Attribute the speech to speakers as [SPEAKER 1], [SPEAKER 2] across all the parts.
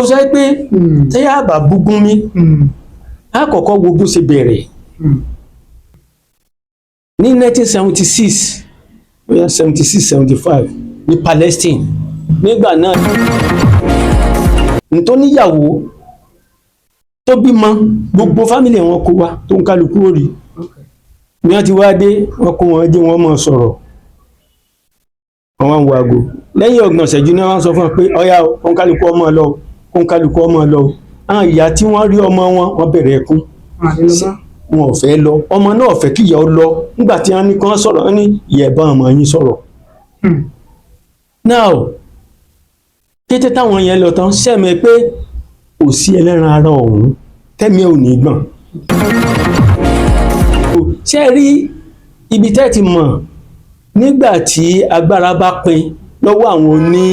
[SPEAKER 1] ó sọ pé tí a bá búgún mi a kọ́kọ́ wo bó ṣe bẹ̀rẹ̀ ní 1976 bóyá 76-75 ní Palestine nígbà náà tó níyàwó tó bímọ gbogbo fámìlì wọn kó wá tó ń kálukú orí ní wọ́n ti wá dé wọ́n kó wọn jẹ́ wọ́n mọ̀ sọ̀rọ̀ wọ́n wá ń wo aago lẹ́yìn ọgbọ̀n ìṣẹ́jú náà wọ́n sọ fún wọn pé ọ̀yá kó ń kálukú ọmọ lọ kó ń kálukú ọmọ lọ àwọn ìyá tí wọ́n rí ọmọ wọn wọ́n bẹ̀rẹ̀ ẹkún wọn ò fẹ́ lọ ọmọ náà fẹ́ kí ìyá ọ lọ nígbà tí wọ́n ní kí wọ́n sọ̀rọ̀ wọ́n ní ìyá ẹ̀ bá ọmọ yín sọ̀rọ̀ now kété táwọn yẹn lọ tán sẹ́mi pé kò sí ẹlẹ́ran ara ọ̀hún tẹ́mi ò ní gbọ̀n ṣé rí ibi tẹ́ ti mọ̀ nígbà tí agbára bá pin lọ́wọ́ àwọn oní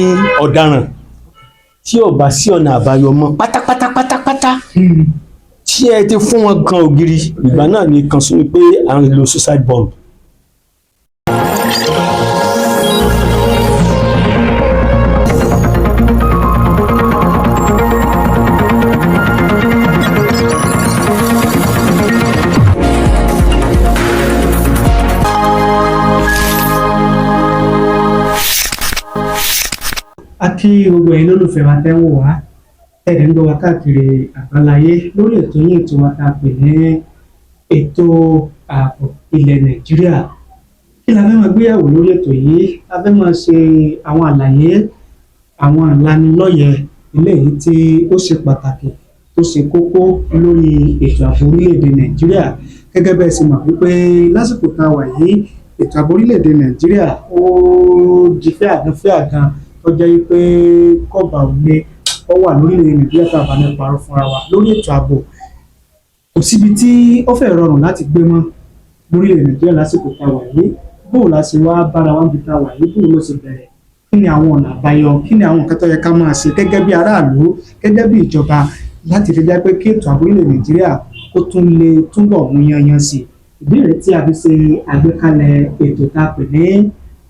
[SPEAKER 1] ọ̀daràn tí ò bá sí ọ̀nà àbáyọ mọ́ pátápátá tí ẹ ti fún wọn kan ògiri ìgbà náà ní kan sọ pé à ń lo suicide bomb.
[SPEAKER 2] A kí gbogbo ẹ̀yin lólùfẹ́ wa tẹ́ ń wò wá tẹ̀lé ń gbọ́ wa káàkiri àgbáláyé lórí ètò yín ètò wa tá a pè ní ètò ààbò ilẹ̀ Nàìjíríà. Kí la fẹ́ máa gbéyàwó lórí ètò yìí? A fẹ́ máa ṣe àwọn àlàyé àwọn ìlanilọ́yẹ̀ eléyìí tí ó ṣe pàtàkì tó ṣe kókó lórí ètò ààbò orílẹ̀-èdè Nàìjíríà. Gẹ́gẹ́ bẹ́ẹ̀ sì mọ̀ wípé lásìkò tá a wà yìí ètò ààbò orílẹ̀-èdè Nàìjíríà ó di fẹ́àgán tó jẹ́ pé kọ́ba òde ó wà lórílẹ̀ Nàìjíríà tá a bá ní parọ́ fúnra wa lórí ètò ààbò kò síbi tí ó fẹ́ rọrùn láti gbé mọ́ lórílẹ̀ Nàìjíríà lásìkò tá a wà yìí bóò la ṣe wá bára wa níbi tá a wà yìí bóò ló ṣe bẹ̀rẹ̀ kí ni àwọn ọ̀nà àbáyọ kí ni àwọn nǹkan tó yẹ ká máa ṣe gẹ́gẹ́ bí aráàlú gẹ́gẹ́ bí ìjọba láti fi jẹ́ pé kí ètò ààbò orílẹ̀ Nàìjíríà kó tún lè túbọ̀ mú yanyan sí ìbéèrè tí a fi ṣe àgbékalẹ̀ ètò tá a pè ní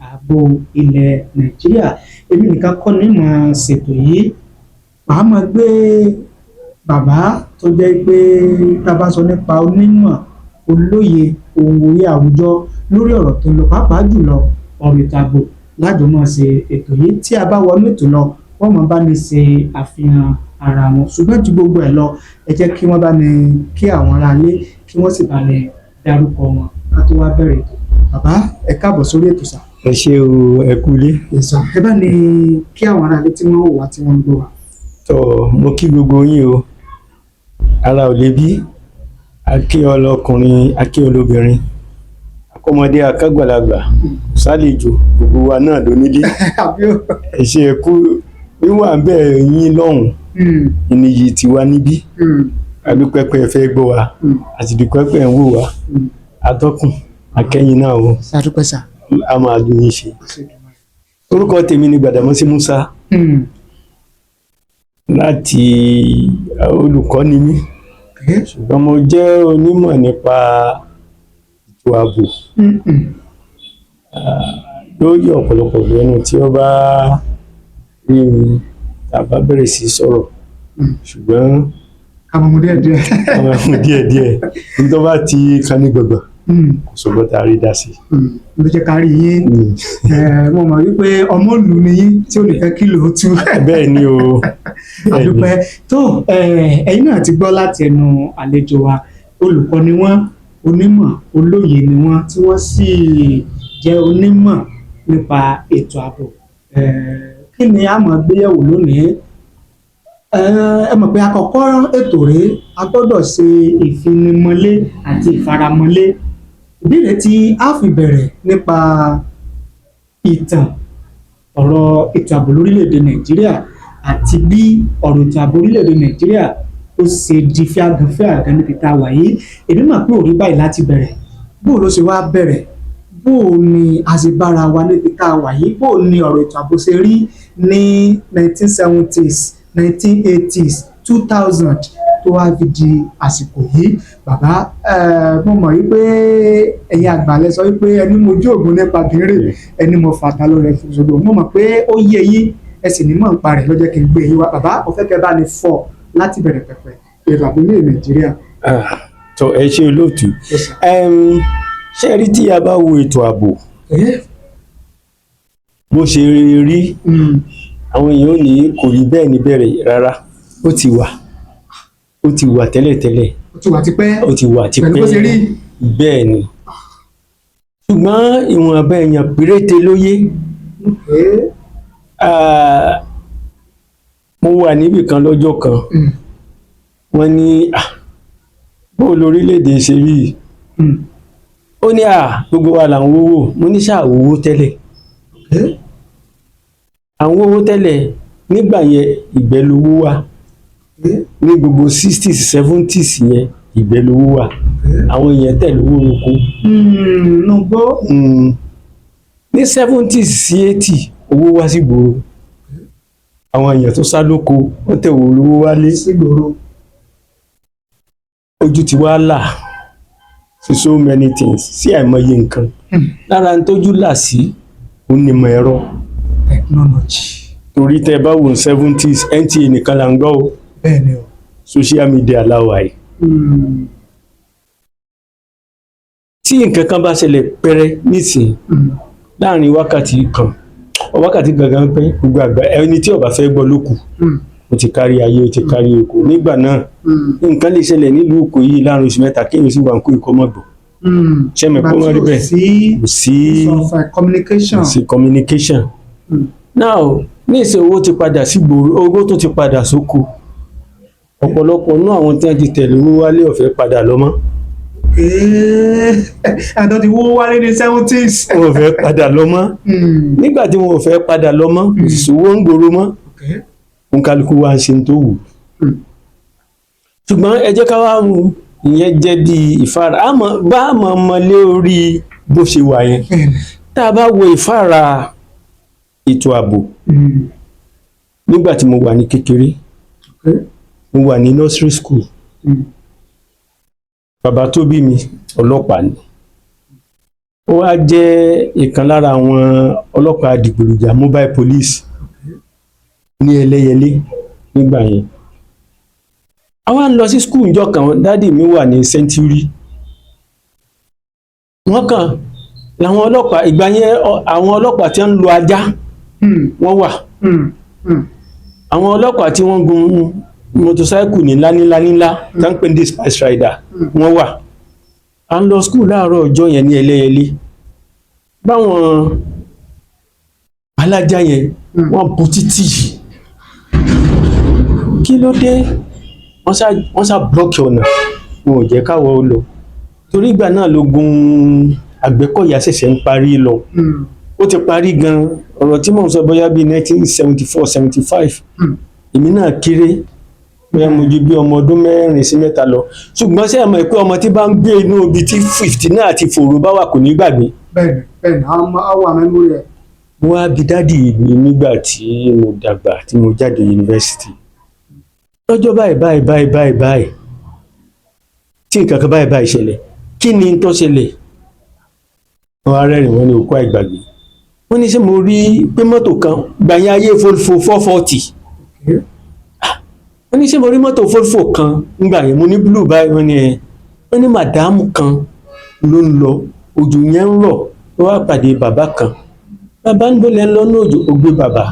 [SPEAKER 2] ààbò ilẹ̀ Nàìjíríà. Èmi nìkan kọ́ ni màá ṣètò yìí màá máa gbé bàbá tó jẹ́ pé tá a bá sọ nípa onímọ̀ olóye ohun orí àwùjọ lórí ọ̀rọ̀ tó lọ pàápàá jùlọ ọ̀rọ̀ ètò ààbò lájọ máa ṣe ètò yìí tí a bá wọnú ètò lọ wọ́n máa bá ní ṣe àfihàn ara wọn ṣùgbọ́n ju gbogbo ẹ̀ lọ ẹ jẹ́ kí wọ́n bá ní kí àwọn aráalé kí wọ́n sì bá ní dárúkọ wọn ká tó wá bẹ̀rẹ̀ ètò. Bàbá ẹ káàbọ̀ sórí ètò sà.
[SPEAKER 1] ẹ ṣé o ẹ kúlé.
[SPEAKER 2] ẹ bá ní kí àwọn aráalé tí wọ́n wò wá tí wọ́n ń gbọ́ wa.
[SPEAKER 1] tó mo kí gbogbo yín o ara ò lè bí akí ọlọkùnrin akí olóbìnrin akọmọdé akágbàlagbà sálejò gbogbo wa náà ló nílé ẹ ṣé ẹ kú wíwà bẹ́ẹ̀ yín lọ́hùn ìníyì tiwa níbí adúpẹ́pẹ́ fẹ́ gbọ́ wa àti dúpẹ́pẹ́ ń wò wá atọ́kùn akẹ́yìn náà o a máa dùn yín ṣe. Orúkọ tèmi ni Gbàdámọ́sí Músà láti olùkọ́ ni mí ṣùgbọ́n mo jẹ́ onímọ̀ nípa ètò ààbò lórí ọ̀pọ̀lọpọ̀ lẹ́nu tí ó bá rí mi tàbá bẹ̀rẹ̀ sí sọ̀rọ̀ ṣùgbọ́n
[SPEAKER 2] àwọn ọmọ
[SPEAKER 1] díẹ̀díẹ̀ nítorí bá ti kan ní gbọ̀gbọ̀ kò sọ́gbọ́n tá a rí dá sí.
[SPEAKER 2] ló jẹ́ ká rí yín mo mọ̀ wípé ọmọ ìlú ni yín tí ò ní fẹ́ kí ló tú.
[SPEAKER 1] bẹ́ẹ̀ ni o.
[SPEAKER 2] àdúpẹ́ tó ẹ̀yin náà ti gbọ́ láti ẹnu àlejò wa olùkọ́ ni wọ́n onímọ̀ olóye ni wọ́n tí wọ́n sì jẹ́ onímọ̀ nípa ètò ààbò kí ni a máa gbéyẹ̀wò lónìí ẹ mọ̀ pé àkọ́kọ́ ètò rèé a gbọ́dọ̀ ṣe ìfinimọ̀lé àti ìfaramọ́lé ìbéèrè tí a fi bẹ̀rẹ̀ nípa ìtàn ọ̀rọ̀ ètò ààbò lórílẹ̀‐èdè Nàìjíríà àti bí ọ̀rọ̀ ètò ààbò orílẹ̀‐èdè Nàìjíríà ó ṣe di fíàgàn níbi tá a wà yìí èmi mọ̀ pé òrí báyìí láti bẹ̀rẹ̀ bó ló ṣe wá bẹ̀rẹ̀ bó ni a ṣe bára wa níbi tá a wà yìí bó ni ọ̀rọ̀ ètò ààbò ṣe rí ní 1970s 1980s 2000 tó wá fi di àsìkò yìí. Bàbá mo mọ̀ wípé ẹ̀yin àgbàlẹ̀ sọ wípé ẹni mojú ògùn nípa bìnrin ẹni mo fàtà lórí ẹ̀fọ́ ṣògbọ́n mo mọ̀ pé ó yé yín ẹ sì ní mọ̀ nípa rẹ̀ ló jẹ́ kí n gbé yín wá bàbá mo fẹ́ kẹ́ bá ní fọ́ láti bẹ̀rẹ̀ pẹ̀pẹ̀ ètò ààbò ní Nàìjíríà.
[SPEAKER 1] tó ẹ ṣe olóòtú ṣe rí tí a bá wo ètò ààbò bó ṣe rí àwọn èèyàn ò ní kò rí bẹ́ẹ̀ ní bẹ̀rẹ̀ rárá ó ti wà tẹ́lẹ̀tẹ́lẹ̀
[SPEAKER 2] ó ti wà tipẹ́
[SPEAKER 1] pẹ̀lú
[SPEAKER 2] bó ṣe rí
[SPEAKER 1] bẹ́ẹ̀ ni ṣùgbọ́n ìwọ̀nba èèyàn péréte ló yé. Mo wà níbì kan lọ́jọ́ kan wọ́n ní bó lórílẹ̀‐èdè ṣe rí ó ní gbogbo wa là ń wówó mo ní ṣáà wówó tẹ́lẹ̀ àwọn owó tẹ́lẹ̀ nígbà yẹn ìgbẹ́ lówó wà ní gbogbo 60s 70s yẹn ìgbẹ́ lówó wà àwọn èèyàn tẹ̀lé owó oko ní 70s sí 80 owó wá sí gbòòrò àwọn èèyàn tó sá lóko wọ́n tẹ̀ wò lówó wálé
[SPEAKER 2] sí gbòòrò
[SPEAKER 1] ojú ti wá là sí so many things sí àìmọye nǹkan lára ń tójú là sí onímọ̀ ẹ̀rọ
[SPEAKER 2] technology
[SPEAKER 1] torí tẹ bá wò 70s NTA nìkan là ń gbọ́ o
[SPEAKER 2] bẹ́ẹ̀ ni o
[SPEAKER 1] social media láwà yìí tí nǹkan kan bá ṣẹlẹ̀ pẹ́rẹ́ nísìnyí láàrin wákàtí gangan pé gbogbo àgbà ẹni tí ó bá fẹ́ gbọ́ ló kù ó ti kárí ayé ó ti kárí oko nígbà náà nǹkan lè ṣẹlẹ̀ nílùú Èkó yìí láàrin oṣù mẹ́ta kéèyàn sì wà ń kó ikọ́ mọ́ gbọ́ ṣẹ́mi kó mọ́ rí bẹ́ẹ̀ kò sí communication now ní ìṣe owó ti padà sí gbòòrò owó tó ti padà sóko ọ̀pọ̀lọpọ̀ náà àwọn tí wọ́n ti tẹ̀lé owó wálé ọ̀fẹ́ padà lọ mọ́.
[SPEAKER 2] àdán ti wó wálé ní 70s.
[SPEAKER 1] wọn ò fẹ́ padà lọ mọ́ nígbà tí wọn ò fẹ́ padà lọ mọ́ kò sì sówó ń gbòòrò mọ́ òun kálukú wa ń ṣe tó wù. ṣùgbọ́n ẹ jẹ́ ká wá mú ìyẹn jẹ́ bí ìfara bá a mọ̀ mọ́lé orí bó ṣe wà yẹn tá a bá wo ìfara ètò ààbò nígbà tí mo wà ní kékeré mo wà ní nursery school bàbá tó bí mi ọlọ́pàá ni ó wá jẹ́ ìkan lára àwọn ọlọ́pàá dìgbòlùjà mobile police ní Ẹlẹ́yẹlé nígbà yẹn àwa ń lọ sí school ìjọ kan dádì mi wà ní Century wọ́n kàn làwọn ọlọ́pàá ìgbà yẹn àwọn ọlọ́pàá tí wọ́n ń lo ajá wọ́n wà àwọn ọlọ́pàá tí wọ́n gun motorcycle ní ńlá tá ń pè ní Spice Rider wọ́n wà à ń lọ school láàárọ̀ ọjọ́ yẹn ní Ẹlẹ́yẹlé báwọn alájá yẹn wọ́n bu títì kí ló dé wọ́n sá blọ́ọ̀kì ọ̀nà wọn ò jẹ́ káwọ́ ó lọ torí ìgbà náà lógun Àgbẹ̀kọ̀yà ṣẹ̀ṣẹ̀ ń parí lọ ó ti parí gan ọ̀rọ̀ tí mò ń sọ bóyá bíi 1974-75 èmi náà kéré bóyá mo ju bí ọmọ ọdún 4 sí 7 lọ ṣùgbọ́n ṣé ẹ mọ̀ pé ọmọ tí bá ń gbé inú ibi tí 50 náà àti fòrò bá wà kò ní gbàgbé.
[SPEAKER 2] bẹ́ẹ̀ni àwọn àmẹ́mú rẹ̀.
[SPEAKER 1] mo wá bi dádì mi nígbà tí mo dàgbà tí mo jáde yunifásitì lọ́jọ́ báyìí tí nǹkan kan báyìí ṣẹlẹ̀ kí ni tó ṣẹlẹ̀ wọn arẹ́rìn wọn ní òkú àìgbàgbé wọ́n ní ṣé mo rí pé mọ́tò kan gbàyàn ayé Volvo 440 wọ́n ní ṣé mo rí mọ́tò Volvo kan nígbà yẹn mo ní blue báyìí wọ́n ní màdámù kan ló ń lọ òjò yẹn ń rọ̀ wọ́n wá pàdé bàbá kan bàbá ń gbọ́lẹ̀ ń lọ ní òjò ó gbé bàbá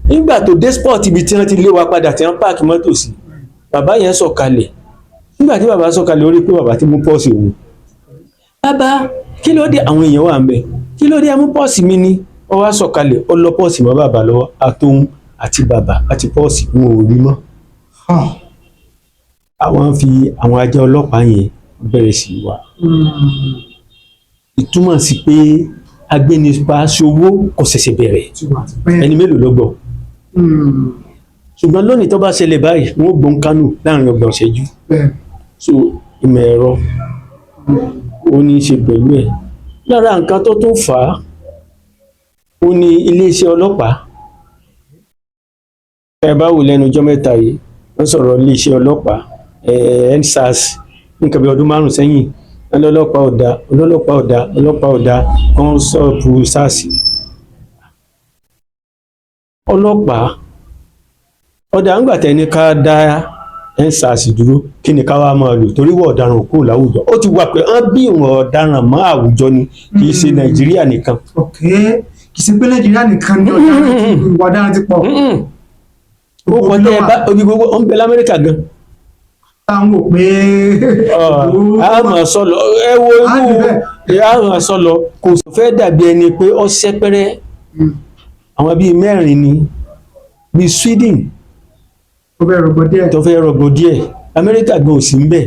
[SPEAKER 1] nígbà tó dé sport ibi tí wọ́n ti lé wa padà tí wọ́n páàkì mọ́tò sí bàbá yẹn sọ̀kalẹ̀ nígbà tí bàbá sọ̀kalẹ̀ ó rí pé bàbá ti mú pọ́ọ̀sì òun bàbá kí ló dé àwọn èèyàn wà ń bẹ̀ kí ló dé ẹ mú pọ́ọ̀sì mi ni ó wá sọ̀kalẹ̀ ó lọ pọ́ọ̀sì mọ́ bàbá lọ́wọ́ àtòun àti bàbá àti pọ́ọ̀sì wọn ò rí mọ́ àwọn fi àwọn ajá ọlọ́pàá yẹn bẹ̀rẹ̀ sí wá ìtumọ̀ sí pé agbénipa ṣòwò kò ṣẹ̀ṣẹ̀ bẹ̀rẹ̀ ẹni mélòó ló gbọ́ ṣùgbọ́n lónìí tó bá ṣẹlẹ̀ báyìí wọ́n gbọ́n Kánò láàrin 30 ìṣẹ́jú so ìmọ̀ ẹ̀rọ ó ní í ṣe pẹ̀lú ẹ̀ lára nǹkan tó tún fà á ó ní iléeṣẹ́ ọlọ́pàá ẹ bá wò lẹ́nu ọjọ́ mẹ́ta yìí wọ́n sọ̀rọ̀ iléeṣẹ́ ọlọ́pàá EndSARS nǹkan bí ọdún 5 sẹ́yìn ọlọ́pàá ọ̀dà kan sọ̀pù SARS ọlọ́pàá ọ̀dà ńgbà tẹ́ni ká dá EndSARS dúró kí ni ká wá máa lò torí wọ́n ọ̀daràn kúrò láwùjọ ó ti wà pé wọ́n bí ìwọ̀n ọ̀daràn mọ́ àwùjọ ni kì í ṣe Nàìjíríà nìkan.
[SPEAKER 2] ok kì í ṣe pé Nàìjíríà nìkan ni ìwà ọ̀daràn ti pọ̀.
[SPEAKER 1] ó kọjá ẹ bá omi gbogbo ó ń bẹ l'Amẹ́ríkà gan.
[SPEAKER 2] táwọn ò pé.
[SPEAKER 1] àmọ́ sọlọ ẹ wo irú àmọ́ sọlọ kò fẹ́ dàbí ẹni pé ó ṣẹ́pẹ́rẹ́ àwọn bíi mẹ́rin ni bíi Sweden tó fẹ́ rọgbọ díẹ̀ Amẹ́ríkà gan ò sí ń bẹ̀.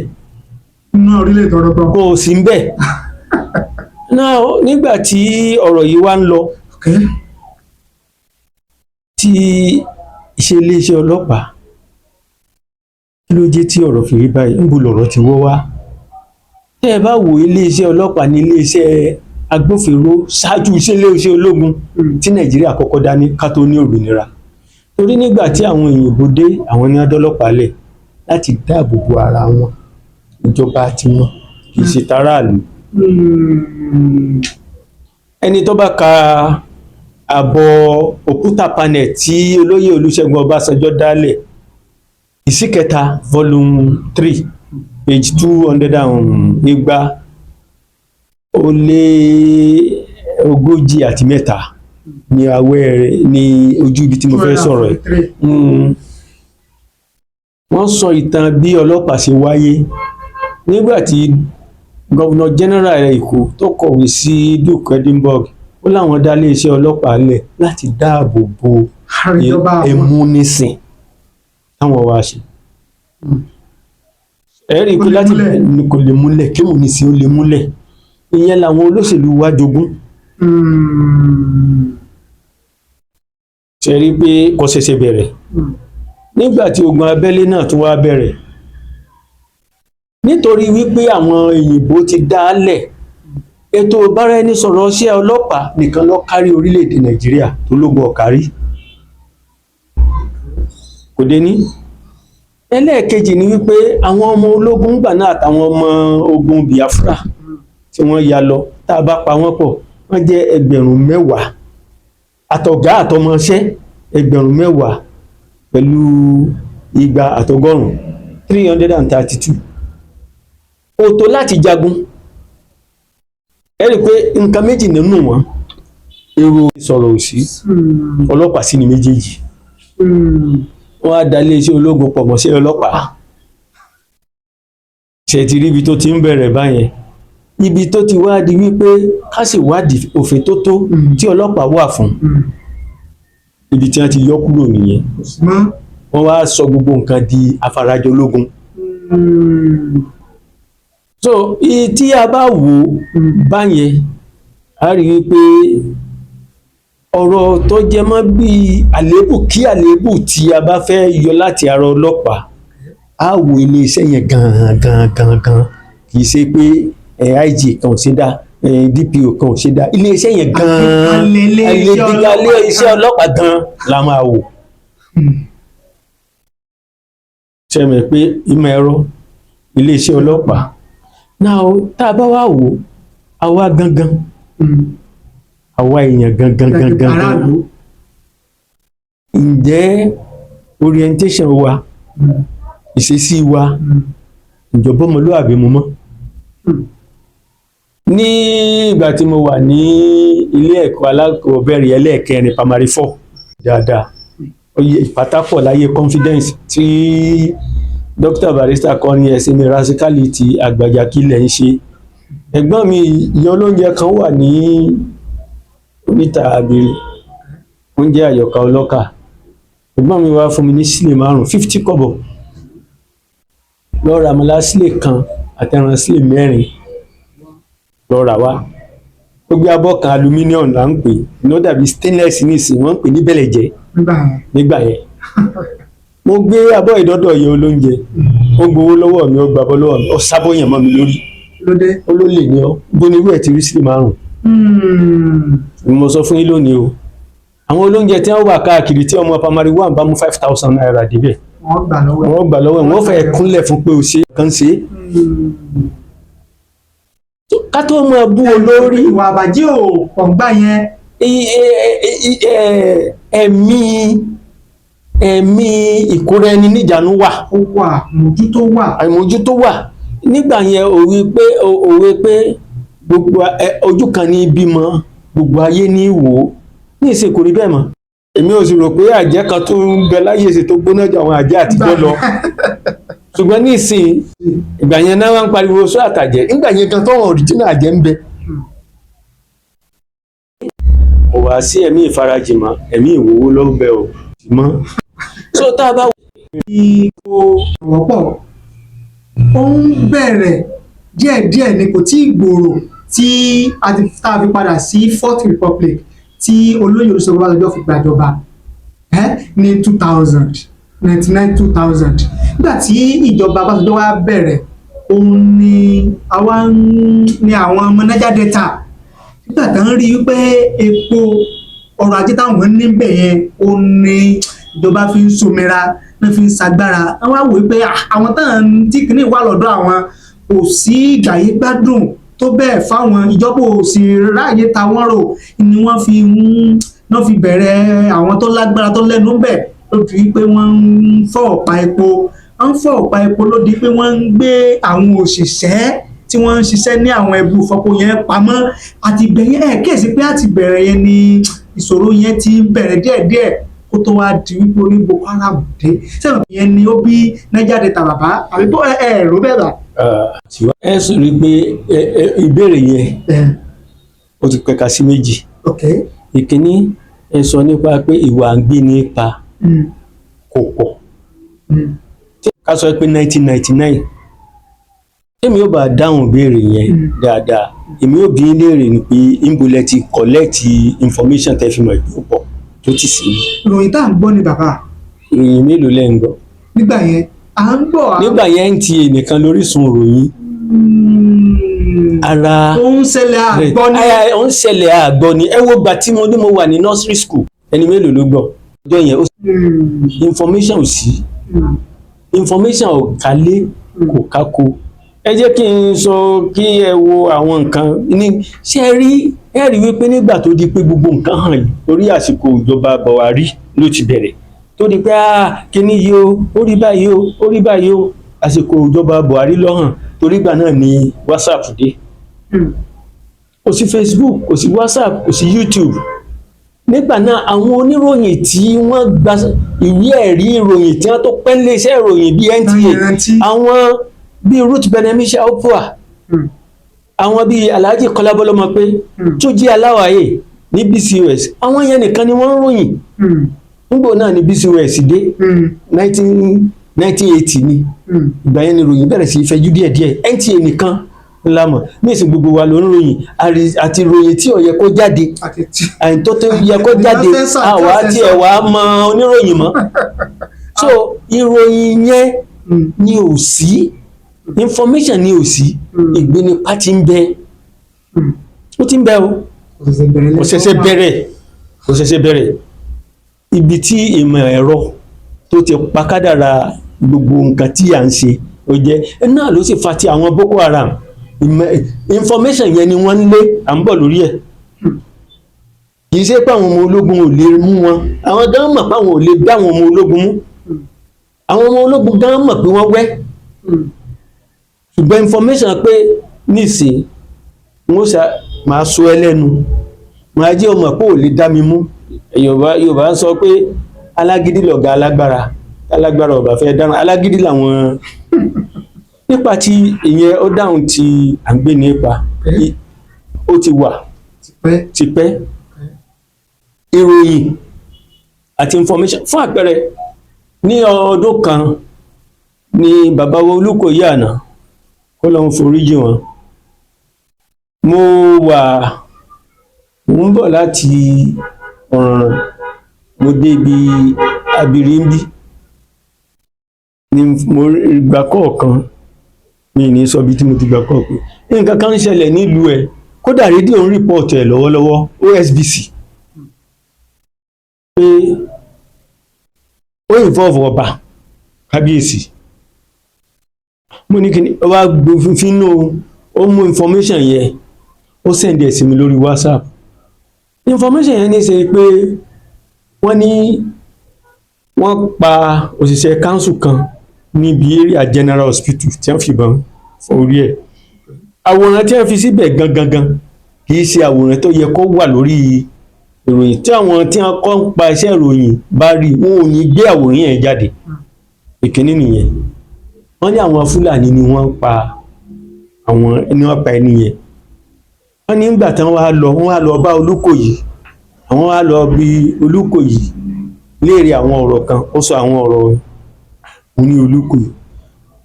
[SPEAKER 2] inú orílẹ̀ èdè ọ̀rọ̀
[SPEAKER 1] kò sí ń bẹ̀. náà nígbà tí ọ̀rọ̀ yìí wá ń lọ tí iṣẹ́ iléeṣẹ́ ọlọ́pàá kí ló jẹ́ tí ọ̀rọ̀ fi rí báyìí ń bo lọ̀rọ̀ ti wọ́ wá. tẹ́ ẹ bá wo iléeṣẹ́ ọlọ́pàá ní iléeṣẹ́ agbófinró ṣáájú iléeṣẹ́ ológun tí Nàìjíríà kọ́kọ́ dání ká tó ní òmìnira. torí nígbà tí àwọn òyìnbó dé àwọn ní adọ́lọ́pàá lẹ̀ láti dáàbò bo ara wọn ìjọba tiwọn kì í ṣe taráàlú. ẹni tó bá ka àbọ̀ òkúta panel tí olóyè Olúṣẹ́gun Ọbásanjọ́ dálẹ̀ ìsíkẹta volume 3 page 200 ó lé 143 ní awẹ́ rẹ̀ ní ojú ibi tí mo fẹ́ sọ̀rọ̀ ẹ̀. wọ́n sọ ìtàn bí ọlọ́pàá ṣe wáyé nígbà tí Governor General Èkó tó kọ̀wé sí Duke Edinburgh ó láwọn dá iléeṣẹ́ ọlọ́pàá lẹ̀ láti dáàbò bo ẹmúnisìn táwọn wá ṣe. ẹ rí i pé láti kò lè múlẹ̀ kí múnisìn ó lè múlẹ̀ ìyẹn làwọn olóṣèlú wá jogún. ṣe rí i pé kò ṣẹ̀ṣẹ̀ bẹ̀rẹ̀ nígbà tí ogun abẹ́lé náà tún wá bẹ̀rẹ̀ nítorí wípé àwọn òyìnbó ti dá a lẹ̀ ètò ìbáraẹnisọ̀rọ̀ iṣẹ́ ọlọ́pàá nìkan ló kárí orílẹ̀-èdè Nàìjíríà tó lógun ọ̀kárí kò dé ní. ẹlẹ́ẹ̀kejì ni wípé àwọn ọmọ ológun gbà náà àtàwọn ọmọ ogun Biafra tí wọ́n ya lọ tá a bá pa wọ́n pọ̀ wọ́n jẹ́ 10,000 àtọ̀gá àtọmọṣẹ́ 10,000 pẹ̀lú 200 àtọgọ́rùn 332 kò tó láti jagun. ẹ rí i pé nǹkan méjì nínú wọn èrò ìsọ̀rọ̀ òsì ọlọ́pàá sí ni méjèèjì. wọ́n á da iléeṣẹ́ ológun pọ̀ mọ́ sí ọlọ́pàá. ṣe ti rí ibi tó ti ń bẹ̀rẹ̀ báyẹn ibi tó ti wá di wípé ká sì wádìí òfin tó tó tí ọlọ́pàá wà fún ibi tí wọ́n ti yọ kúrò nìyẹn. wọ́n wá sọ gbogbo nǹkan di afarajọ ológun. so tí a bá wò báyẹn a rí i pé ọ̀rọ̀ tó jẹ mọ́ bíi àléébù kí àléébù tí a bá fẹ́ yọ láti ara ọlọ́pàá á wo iléeṣẹ́ yẹn gan-an kì í ṣe pé IG kan ò ṣe dá DPO kan ò ṣe dá iléeṣẹ́ yẹn gan-an iléeṣẹ́ ọlọ́pàá gan-an la máa wò. ṣe mọ̀ pé ìmọ̀ ẹ̀rọ iléeṣẹ́ ọlọ́pàá náà tá a bá wá wò àwa gangan àwa èèyàn gangan ǹjẹ́ orientation wa ìṣesí wa ìjọba ọmọlúwàbí mu mọ́. ní ìgbà tí mo wà ní ilé ẹ̀kọ́ alákọ̀ọ́bẹ̀rẹ̀ ẹlẹ́ẹ̀kẹrin primary 4 dáadáa ìpátápọ̀ láyé confidence tí Dr. Barrister kọrin ẹ̀sìn mi rasicality àgbàjà kílẹ̀ ń ṣe. ẹ̀gbọ́n mi ìyá olóúnjẹ kan wà ní oníta àbèrè oúnjẹ àyọkà ọlọ́kà ẹ̀gbọ́n mi wá fún mi ní sílè 5 50 kọ́bọ̀ lọ ra àmàlà sílè kan àtẹran sílè 4 lọ rà wá ó gbé abọ́ kan aluminium là ń pè ní ó dàbí stainless nísìnyí wọ́n ń pè ní bẹ̀lẹ̀jẹ́ nígbà yẹn mo gbé abọ́ ìdọ́dọ̀ yẹ olóúnjẹ ó gbowó lọ́wọ́ mi ó gbàbọ́ lọ́wọ́ mi ó sábọ́yàn mọ́ mi lórí ó ló lè ní ọ bó ni irú ẹ̀ ti rí sílè 5 mo sọ fún yín lónìí o àwọn olóúnjẹ tí wọ́n wà káàkiri tí ọmọ primary 1 bá mú 5,000 naira débẹ̀ wọ́n gbà lọ́wọ́ wọ́n fẹ́ kúnlẹ̀ fún pé o ṣe kàn ṣe. ká tó mọ bú olórí
[SPEAKER 2] ìwà àbàjẹ́ ò pọ̀ gbà yẹn.
[SPEAKER 1] ẹ̀mí ìkóra ẹni níjànú wà.
[SPEAKER 2] ó wà, mójútó wà.
[SPEAKER 1] àìmójútó wà nígbà yẹn òwe pé gbogbo ojú kan ní bímọ gbogbo ayé ní wò ó, ní ìsìn kò rí bẹ́ẹ̀ mọ́. èmi ò sì rò pé àjẹ́ kan tó ń bẹ láyé ṣe tó gbóná jù àwọn àjẹ́ àtijọ́ lọ ṣùgbọ́n ní ìsìn ìgbà yẹn náà wọ́n ń pariwo sọ àtàjẹ́, nígbà yẹn kan tọ́wọ́n òrìjínà àjẹ́ ń bẹ. kò wá sí ẹ̀mí ìfarajìn mọ́, ẹ̀mí ìwòwò ló ń bẹ ò sí mọ́. so tá a bá wọ
[SPEAKER 2] kò wọ́pọ̀, ó ń bẹ̀rẹ̀ díẹ̀díẹ̀ ni, kò tí ì gbòòrò tí a fi padà sí Fourth Republic tí olóyè Olúṣẹ́gun Ọbásanjọ́ fi gbàjọba ní 1999-2000. nígbà tí ìjọba Ọbásanjọ́ wá bẹ̀rẹ̀, òun ni àwọn ọmọ Niger Delta nígbà tó ń rí i pé epo ọrọ̀ ajé táwọn níbẹ̀ yẹn òun ni ìjọba fi ń somira náà fi ń sagbára. àwọn àwòrán pé àwọn táwọn tí kìíní wà lọ́dọ̀ àwọn kò sí ìgbàyé gbádùn tó bẹ́ẹ̀ fáwọn, ìjọba ò sì ráàyè ta wọ́n rò, ni wọ́n fi bẹ̀rẹ̀ àwọn tó lágbára tó lẹ́nu bẹ̀ lójú pé wọ́n ń fọ́ ọ̀pá epo. wọ́n ń fọ́ ọ̀pá epo lódi pé wọ́n ń gbé àwọn òṣìṣẹ́ tí wọ́n ń ṣiṣẹ́ ní àwọn ẹbú ìfọpo yẹn pamọ́. àti bẹ̀yẹn kíyèsí pé àti bẹ̀rẹ̀ yẹn ni ìṣòro yẹn ti bẹ̀rẹ̀ díẹ̀díẹ̀ kó tó wá di wípé oní Boko Haram dé. sẹ́wọ̀n yẹn ni ó bí Niger Delta bàbá àbí bó ẹ̀rọ bẹ́ẹ̀ bá.
[SPEAKER 1] ẹ sọ rí pé ìbéèrè yẹn ó ti pẹ̀ka sí méjì. ìkíní ẹ sọ nípa pé ìwà ń gbé nípa kò pọ̀. ká sọ pé 1999 èmi ò bá dáhùn ìbéèrè yẹn dáadáa, èmi ò bí léèrè ni pé ìbúlẹ̀ ti collect information tẹ́ fi mọ̀ ìpín pọ̀ tó ti sí.
[SPEAKER 2] ìròyìn tá à ń gbọ́ ni bàbá.
[SPEAKER 1] ìròyìn mélòó lẹ́ ń gbọ́?
[SPEAKER 2] nígbà yẹn à ń gbọ́.
[SPEAKER 1] nígbà yẹn NTA nìkan lórísun ìròyìn. ara
[SPEAKER 2] ó ń ṣẹlẹ̀ àgbọ́ ni.
[SPEAKER 1] ó ń ṣẹlẹ̀ àgbọ́ ni. ẹ wo gbà tí mo ní mo wà ní nursery school, ẹni mélòó ló gbọ́ ọjọ́ yẹn? information ò sí, information ò kálé kò kákó. ẹ jẹ́ kí n sọ kí ẹ wo àwọn nǹkan ní ṣe ẹ rí wípé nígbà tó di pé gbogbo nǹkan hàn yìí torí àsìkò ìjọba Buhari ló ti bẹ̀rẹ̀, tó di pé kíní yìí ó rí báyìí ó rí báyìí ó, àsìkò ìjọba Buhari ló hàn torí ìgbà náà ni WhatsApp dé. kò sí Facebook, kò sí WhatsApp, kò sí YouTube. nígbà náà àwọn oníròyìn tí wọ́n gba ìwé ẹ̀rí ìròyìn tí wọ́n tó pẹ́ lé iṣẹ́ ìròyìn bíi NTA, àwọn bíi Ruth Benemisha Oprah, àwọn bíi Alhaji Kọ́lá Bọ́lọ́mọpé, Túnjí Aláwàyè ní BCOS, àwọn yẹn nìkan ni wọ́n ń ròyìn. nígbà náà ni BCOS dé 1980 ni ìgbà yẹn ni ròyìn bẹ̀rẹ̀ sí fẹjú díẹ̀díẹ̀. NTA nìkan ńlá mọ̀, ní ìsìn gbogbo wa ló ń ròyìn, àti ròyìn tí ó yẹ kó jáde àìtó tó yẹ kó jáde àwa tí ẹ̀ wá mọ oníròyìn mọ́. so ìròyìn yẹn ni ò sí, information ni ò sí, ìgbénipa ti ń bẹ, ó ti ń bẹ o, kò ṣẹ̀ṣẹ̀ bẹ̀rẹ̀. ibi tí ìmọ̀ ẹ̀rọ tó ti pa kádàrá gbogbo nǹkan tí à ń ṣe ó jẹ́ náà ló sì fa ti àwọn Boko Haram. information yẹn ni wọ́n ń lé, à ń bọ̀ lórí ẹ̀. kì í ṣe pé àwọn ọmọ ológun ò lè mú wọn, àwọn gan mọ̀ pé àwọn ò lè gbé àwọn ọmọ ológun mú, àwọn ọmọ ológun gan mọ̀ pé wọ́n wẹ́. ṣùgbọ́n information pé nísìnyí máa sọ ẹ lẹ́nu, máa jẹ́ ọmọ pé ò lè dá mi mú. Yorùbá ń sọ pé alágídí lọ̀gá alágbára, alágbára ọba fẹ́ dáná, alágídí làwọn. nípa tí ìyẹn ó dáhùn tí à ń gbé nípa ó ti wà tipẹ́. ìròyìn àti information fún àpẹẹrẹ ní ọdún kan ni bàbá wa Olúkòyí àná kó lọ́n foríjì wọn, mo ń bọ̀ láti ọ̀ràn, mo débi Abirimbi ni mo gbà kọ̀ọ̀kan, mi ní sọ bí tí mo ti gbà kọ̀ọ̀kan, nǹkan kan ń ṣẹlẹ̀ nílùú ẹ̀, kódà rédíò ń rìpọ́ọ̀tù ẹ̀ lọ́wọ́lọ́wọ́, OSBC, pé ó involve ọba kábíyèsí. mo ní kí ni ọba gbòfinú ó mú information yẹn ó send ẹ̀ sí mi lórí WhatsApp, information yẹn ní ṣe pé wọ́n ní wọ́n pa òṣìṣẹ́ council kan níbi area general hospital tí wọ́n fìbọn fọ́ orí ẹ̀. Àwòrán tí wọ́n fi síbẹ̀ gangan kì í ṣe àwòrán tó yẹ kó wà lórí ìròyìn. Tí àwọn tí wọ́n kọ́ ń pa iṣẹ́ ìròyìn bá rí, wọn ò ní gbé àwòrán yẹn jáde. Ìkíní nìyẹn. Wọ́n ní àwọn Fúlàní ni wọ́n pa ẹni yẹn. Wọ́n ní nígbà tí wọ́n wá lọ bá Olúkòyí, àwọn wá lọ bí Olúkòyí léèrè àwọn ọ̀rọ̀ kan, ó sọ àwọn ọ̀rọ̀ ní Olúkòyí.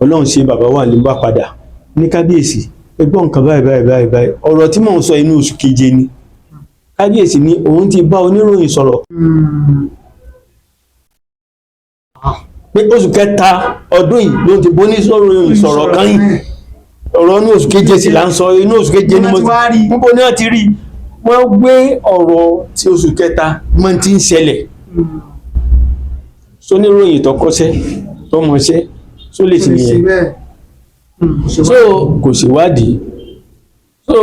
[SPEAKER 1] Ọlọ́run ṣe bàbá wà ní bá padà ní kábíyèsí ẹgbọ́n nǹkan báyìí ọ̀rọ̀ tí mò ń sọ inú oṣù keje ni. Kábíyèsí ní òun ti bá oníròyìn sọ̀rọ̀ pé oṣù kẹta ọdún yìí ló ti bó oníròyìn sọ̀rọ̀ kan yìí. Ọ̀rọ̀ inú oṣù keje sì là ń sọ, inú oṣù keje ni mo ti níbo ni wọ́n ti rí. Wọ́n gbé ọ̀rọ̀ tí oṣù kẹta mọ́ ti ń ṣẹlẹ̀. Soníròyìn tó kọ́ṣẹ́ tó mọṣẹ́ tó lè ṣe yẹn. So kò ṣèwádìí. So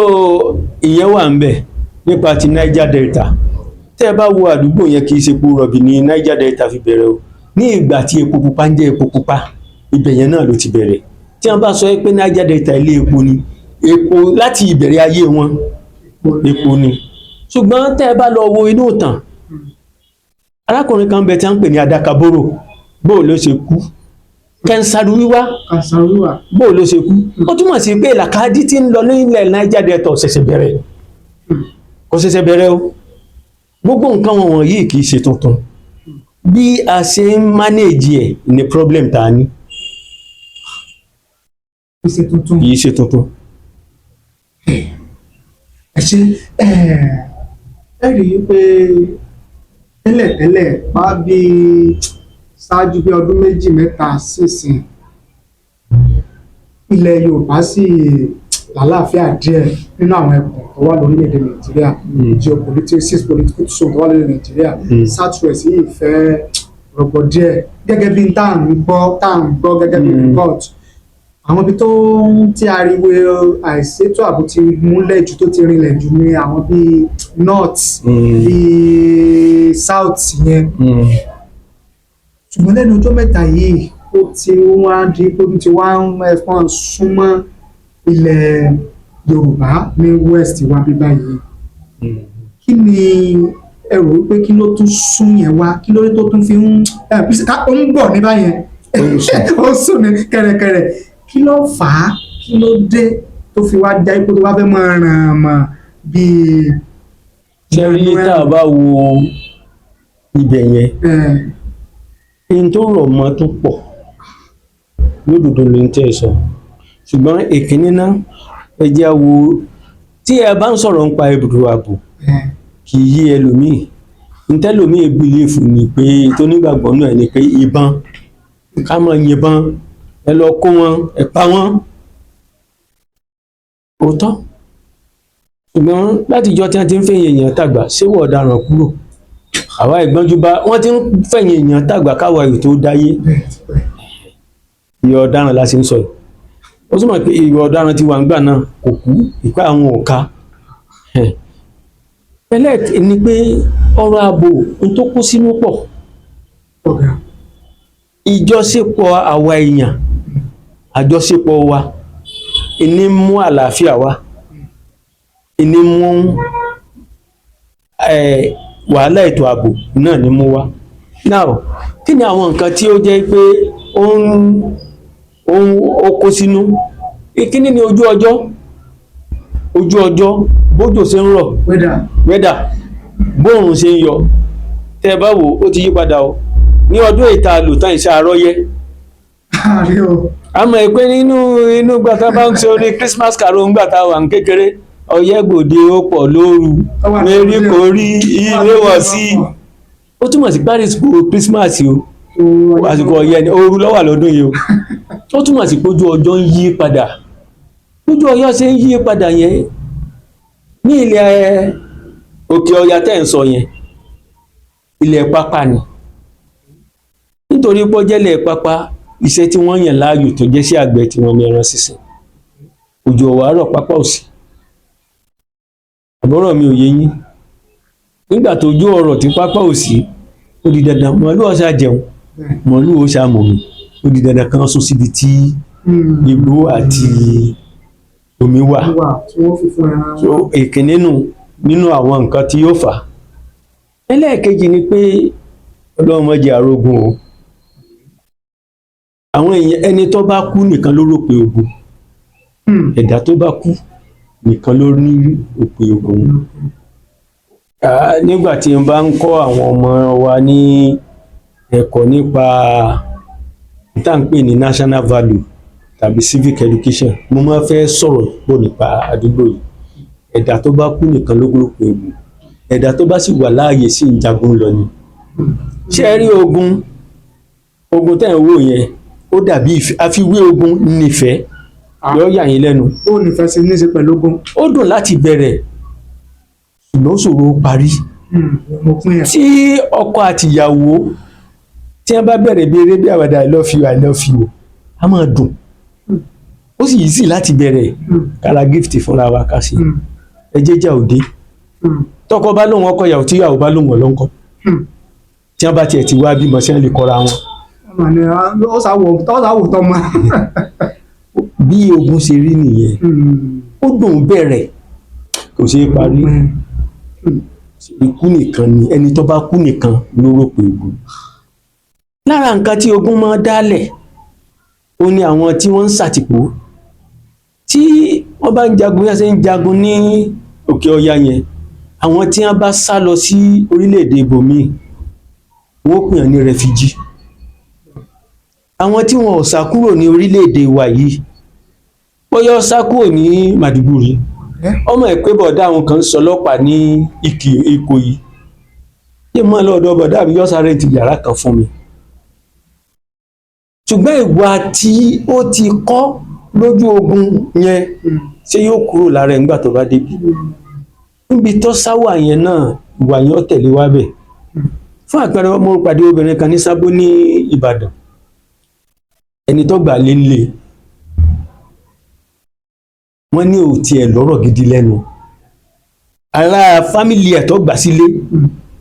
[SPEAKER 1] ìyẹn wà ń bẹ̀ nípa ti Niger Delta. Tẹ́ ẹ bá wo àdúgbò yẹn, kì í ṣe epo rọ̀bì ní Niger Delta fi bẹ̀rẹ̀ o. Ní ìgbà tí epo pupa ń jẹ́ epo pupa, ibẹ̀ yẹn náà ló ti bẹ̀rẹ̀. Tí wọ́n bá sọ pé Niger Delta ilé epo ni, epo láti ìbẹ̀rẹ̀ ayé wọn epo ni. Ṣùgbọ́n tẹ́ ẹ bá lọ wo inú ìtàn, arákùnrin kan bẹ tí wọ́n ń pè ní Adakaboro, bóò ló ṣe kú. Kẹnsaruwíwá bóò ló ṣe kú. Ó túmọ̀ sí pé làkàdí tí ń lọ nílẹ̀ Niger Delta ṣẹ̀ṣẹ̀ bẹ̀rẹ̀, kò ṣẹ̀ṣẹ̀ bẹ̀rẹ̀ o. Gbogbo nǹkan wọ̀nyí kì í ṣe tuntun. Bí a ṣe ń manage ẹ̀ ní problem tá a ní. Kì í ṣe tuntun.
[SPEAKER 2] Ẹ ṣe ẹ rí i pé tẹ́lẹ̀tẹ́lẹ̀ bá bí ṣáájú bí ọdún 2-3 sísìn, ilẹ̀ Yorùbá sì lálàáfíà díẹ̀ nínú àwọn ẹkùn tó wà lórílẹ̀‐èdè Nàìjíríà, political zone tó wà lórílẹ̀‐èdè Nàìjíríà. Southwest yìí fẹ́ rọ̀gbọ̀ díẹ̀ gẹ́gẹ́ bí tá à ń gbọ́ gẹ́gẹ́ bí report. Àwọn ibi tó tí ariwo àìsétò ààbò ti múlẹ̀ jù tó ti rinlẹ̀ jù ní àwọn bíi north bíi south yẹn. Ṣùgbọ́n lẹ́nu ọjọ́ mẹ́ta yìí ó ti wá di pé ó ti wá ń ẹ̀fọn súnmọ́ ilẹ̀ Yorùbá ní west wa bí báyìí. Kí ni ẹ rò pé kí ló tún sún yẹn wá, kí ló tó tún fi ń bọ̀ ní báyẹn ó sùn ní kẹ̀rẹ̀kẹ̀rẹ̀? Kí ló fà á, kí ló dé tó fi wá já ipò tó wá fẹ́ mọ́ ràn mọ́ bíi.
[SPEAKER 1] Ṣẹ́rí tá a bá wo ibẹ̀ yẹn, ohun tó rọ̀ mọ́ tó pọ̀ lódodo ló ń tẹ̀ sọ. Ṣùgbọ́n èkíní náà ẹ jẹ́ wo, tí ẹ bá ń sọ̀rọ̀ nípa ibùdó ààbò kì í yé ẹlòmíì. Ntẹ́lòmíì bìlífù ni pé tó nígbàgbọ́ náà ni pé ìbọn, ká máa yìnbọn, ẹ lọ kó wọn, ẹ pa wọn. Òótọ́. Ṣùgbọ́n látijọ́ tí wọ́n ti ń fẹ̀yìn èèyàn tàgbà, ṣéwọ̀ ọ̀daràn kúrò. Àwa ìgbọ́njú bá wọ́n ti ń fẹ̀yìn èèyàn tàgbà káwa èyí tó dáyé. Ìyà ọ̀daràn la ṣe ń sọ yìí. Ó túmọ̀ pé ìyà ọ̀daràn ti wà ńgbà náà kò kú, ìpá àwọn ò ká. Ẹlẹ́ẹ̀kejì ni pé ọ̀rọ̀ ààbò ń tó kó sínú pọ̀. Ìjọṣepọ̀ àwa èèyàn, àjọṣepọ̀ wa, ìní mú àlàáfíà wá, ìní mú wàhálà ètò ààbò náà ní mú wá. Now, kí ni àwọn nǹkan tí ó jẹ́ pé ó kó sínú? Ìkíní ni ojú ọjọ́. Ojú ọjọ́, bójò ṣe ń rọ̀, weather, bóòrùn ṣe ń yọ. Tẹ́ ẹ bá wò ó ti yí padà o. Ní ọdún ìta lòtán iṣẹ́ àrọ́yẹ́. A mọ̀ pé inú gbàtà bá ń ṣe orí Christmas carol gbàtà wà ní kékeré, ọyẹ́ gbòde ó pọ̀ lóru, mérí kò rí ilé wọ̀ sí. Ó túmọ̀ sí Paris kò Christmas o, àsìkò ọyẹ́ ni, ooru ló wà lọ́dún yìí o. Ó túmọ̀ sí pé ojú ọjọ́ ń yí padà. Ojú ọjọ́ ṣe ń yí padà yẹn ní ilẹ̀ òkè ọya tẹ́ ń sọ yẹn, ilẹ̀ pápá ni. Nítorí pé ó jẹ́lẹ̀ pápá, iṣẹ́ tí wọ́n yàn láàyò tó jẹ́ sí àgbẹ̀ tí wọ́n mẹ́ran sísìn. Òjò ọ̀wá rọ̀ pápá òsì. Àbọ̀rọ̀ mi ò yé yín. nígbà tó jó ọ̀rọ̀ tí pápá ò sí ó di dandan màálù ó ṣá jẹun màálù ó ṣá mọ̀mí ó di dandan kan sún síbi tí igbó àti omi wà.
[SPEAKER 2] tí wọ́n fi fún ẹran
[SPEAKER 1] so ìkíní nínú àwọn nǹkan tí yóò fà á. ẹlẹ́ẹ̀kejì ni pé ọlọ́run má jẹ́ arógun o àwọn èèyàn ẹni tó bá kú nìkan ló rò pé ogun ẹ̀dá tó bá kú nìkan ló ní òpin ogun. Nígbà tí n bá ń kọ́ àwọn ọmọ wa ní ẹ̀kọ́ nípa tá à ń pè ní national value tàbí civic education mo máa fẹ́ sọ̀rọ̀ pọ̀ nípa àdúgbò yìí. Ẹ̀dá tó bá kú nìkan ló rò pé ogun ẹ̀dá tó bá sì wà láàyè sí ń jagun lọ ni. ṣé ẹ rí ogun tẹ́ ẹ̀ ń wò yẹn ó dàbí àfiwé ogun nífẹ̀ẹ́ yóò yà yín lẹ́nu.
[SPEAKER 2] ó nífẹ̀ẹ́ sí ní í ṣe pẹ̀lú ogun.
[SPEAKER 1] ó dùn láti bẹ̀rẹ̀ ṣùgbọ́n ó ṣòro parí. tí ọkọ àti ìyàwó tí wọ́n bá bẹ̀rẹ̀ bí eré bí àwàdà I love you I love you a máa dùn ó sì yí sí láti bẹ̀rẹ̀ kára gift fúnra wa ká sí ẹ jẹ́jà òde tọkọ bá lóun ọkọ ìyàwó tí ìyàwó bá lóun ọlọ́nkọ tí wọ́n bá tiẹ̀ ti wá bímọ sí wọ́n lè kọ́ra wọn.
[SPEAKER 2] ó ṣàwò tọmọ.
[SPEAKER 1] bí ogun ṣe rí nìyẹn ó dùn bẹ̀rẹ̀ kò ṣeé parí ikú nìkan ni ẹni tó bá kú nìkan ló rò pé ogun. lára nǹkan tí ogun máa dálẹ̀ ó ní àwọn tí wọ́n ń ṣàtìpó tí wọ́n bá ń jagun yẹn ṣe ń jagun ní òkè ọya yẹn àwọn tí wọ́n bá sá lọ sí orílẹ̀-èdè ibòmíì wọ́n pè wọ́n ní rẹfíjì. àwọn tí wọn ò sá kúrò ní orílẹ̀-èdè wa yìí bóyá ó sá kúrò ní Màdúgùrí ọmọ ẹ̀ pé bọ̀dá àwọn kan sọ ọlọ́pàá ní Ìkòyí yé mọ́ lọ́dọ̀ bọ̀dá àbí yọ́ sáré ti yàrá kan fún mi. ṣùgbọ́n ìwà tí ó ti kọ́ lójú ogun yẹn ṣé yóò kúrò lára ẹ̀ nígbà tó bá débi. níbi tó sáwà yẹn náà ìwà yẹn ó tẹ̀lé wá bẹ̀. fún àpẹẹrẹ ọmọ pàdé obìnrin kan ní Sábó ní Ìbàdàn ẹni tó gbà lé ńlé wọ́n ní ò tiẹ̀ lọ́rọ̀ gidi lẹ́nu ara fámìlì ẹ̀ tó gbà sílé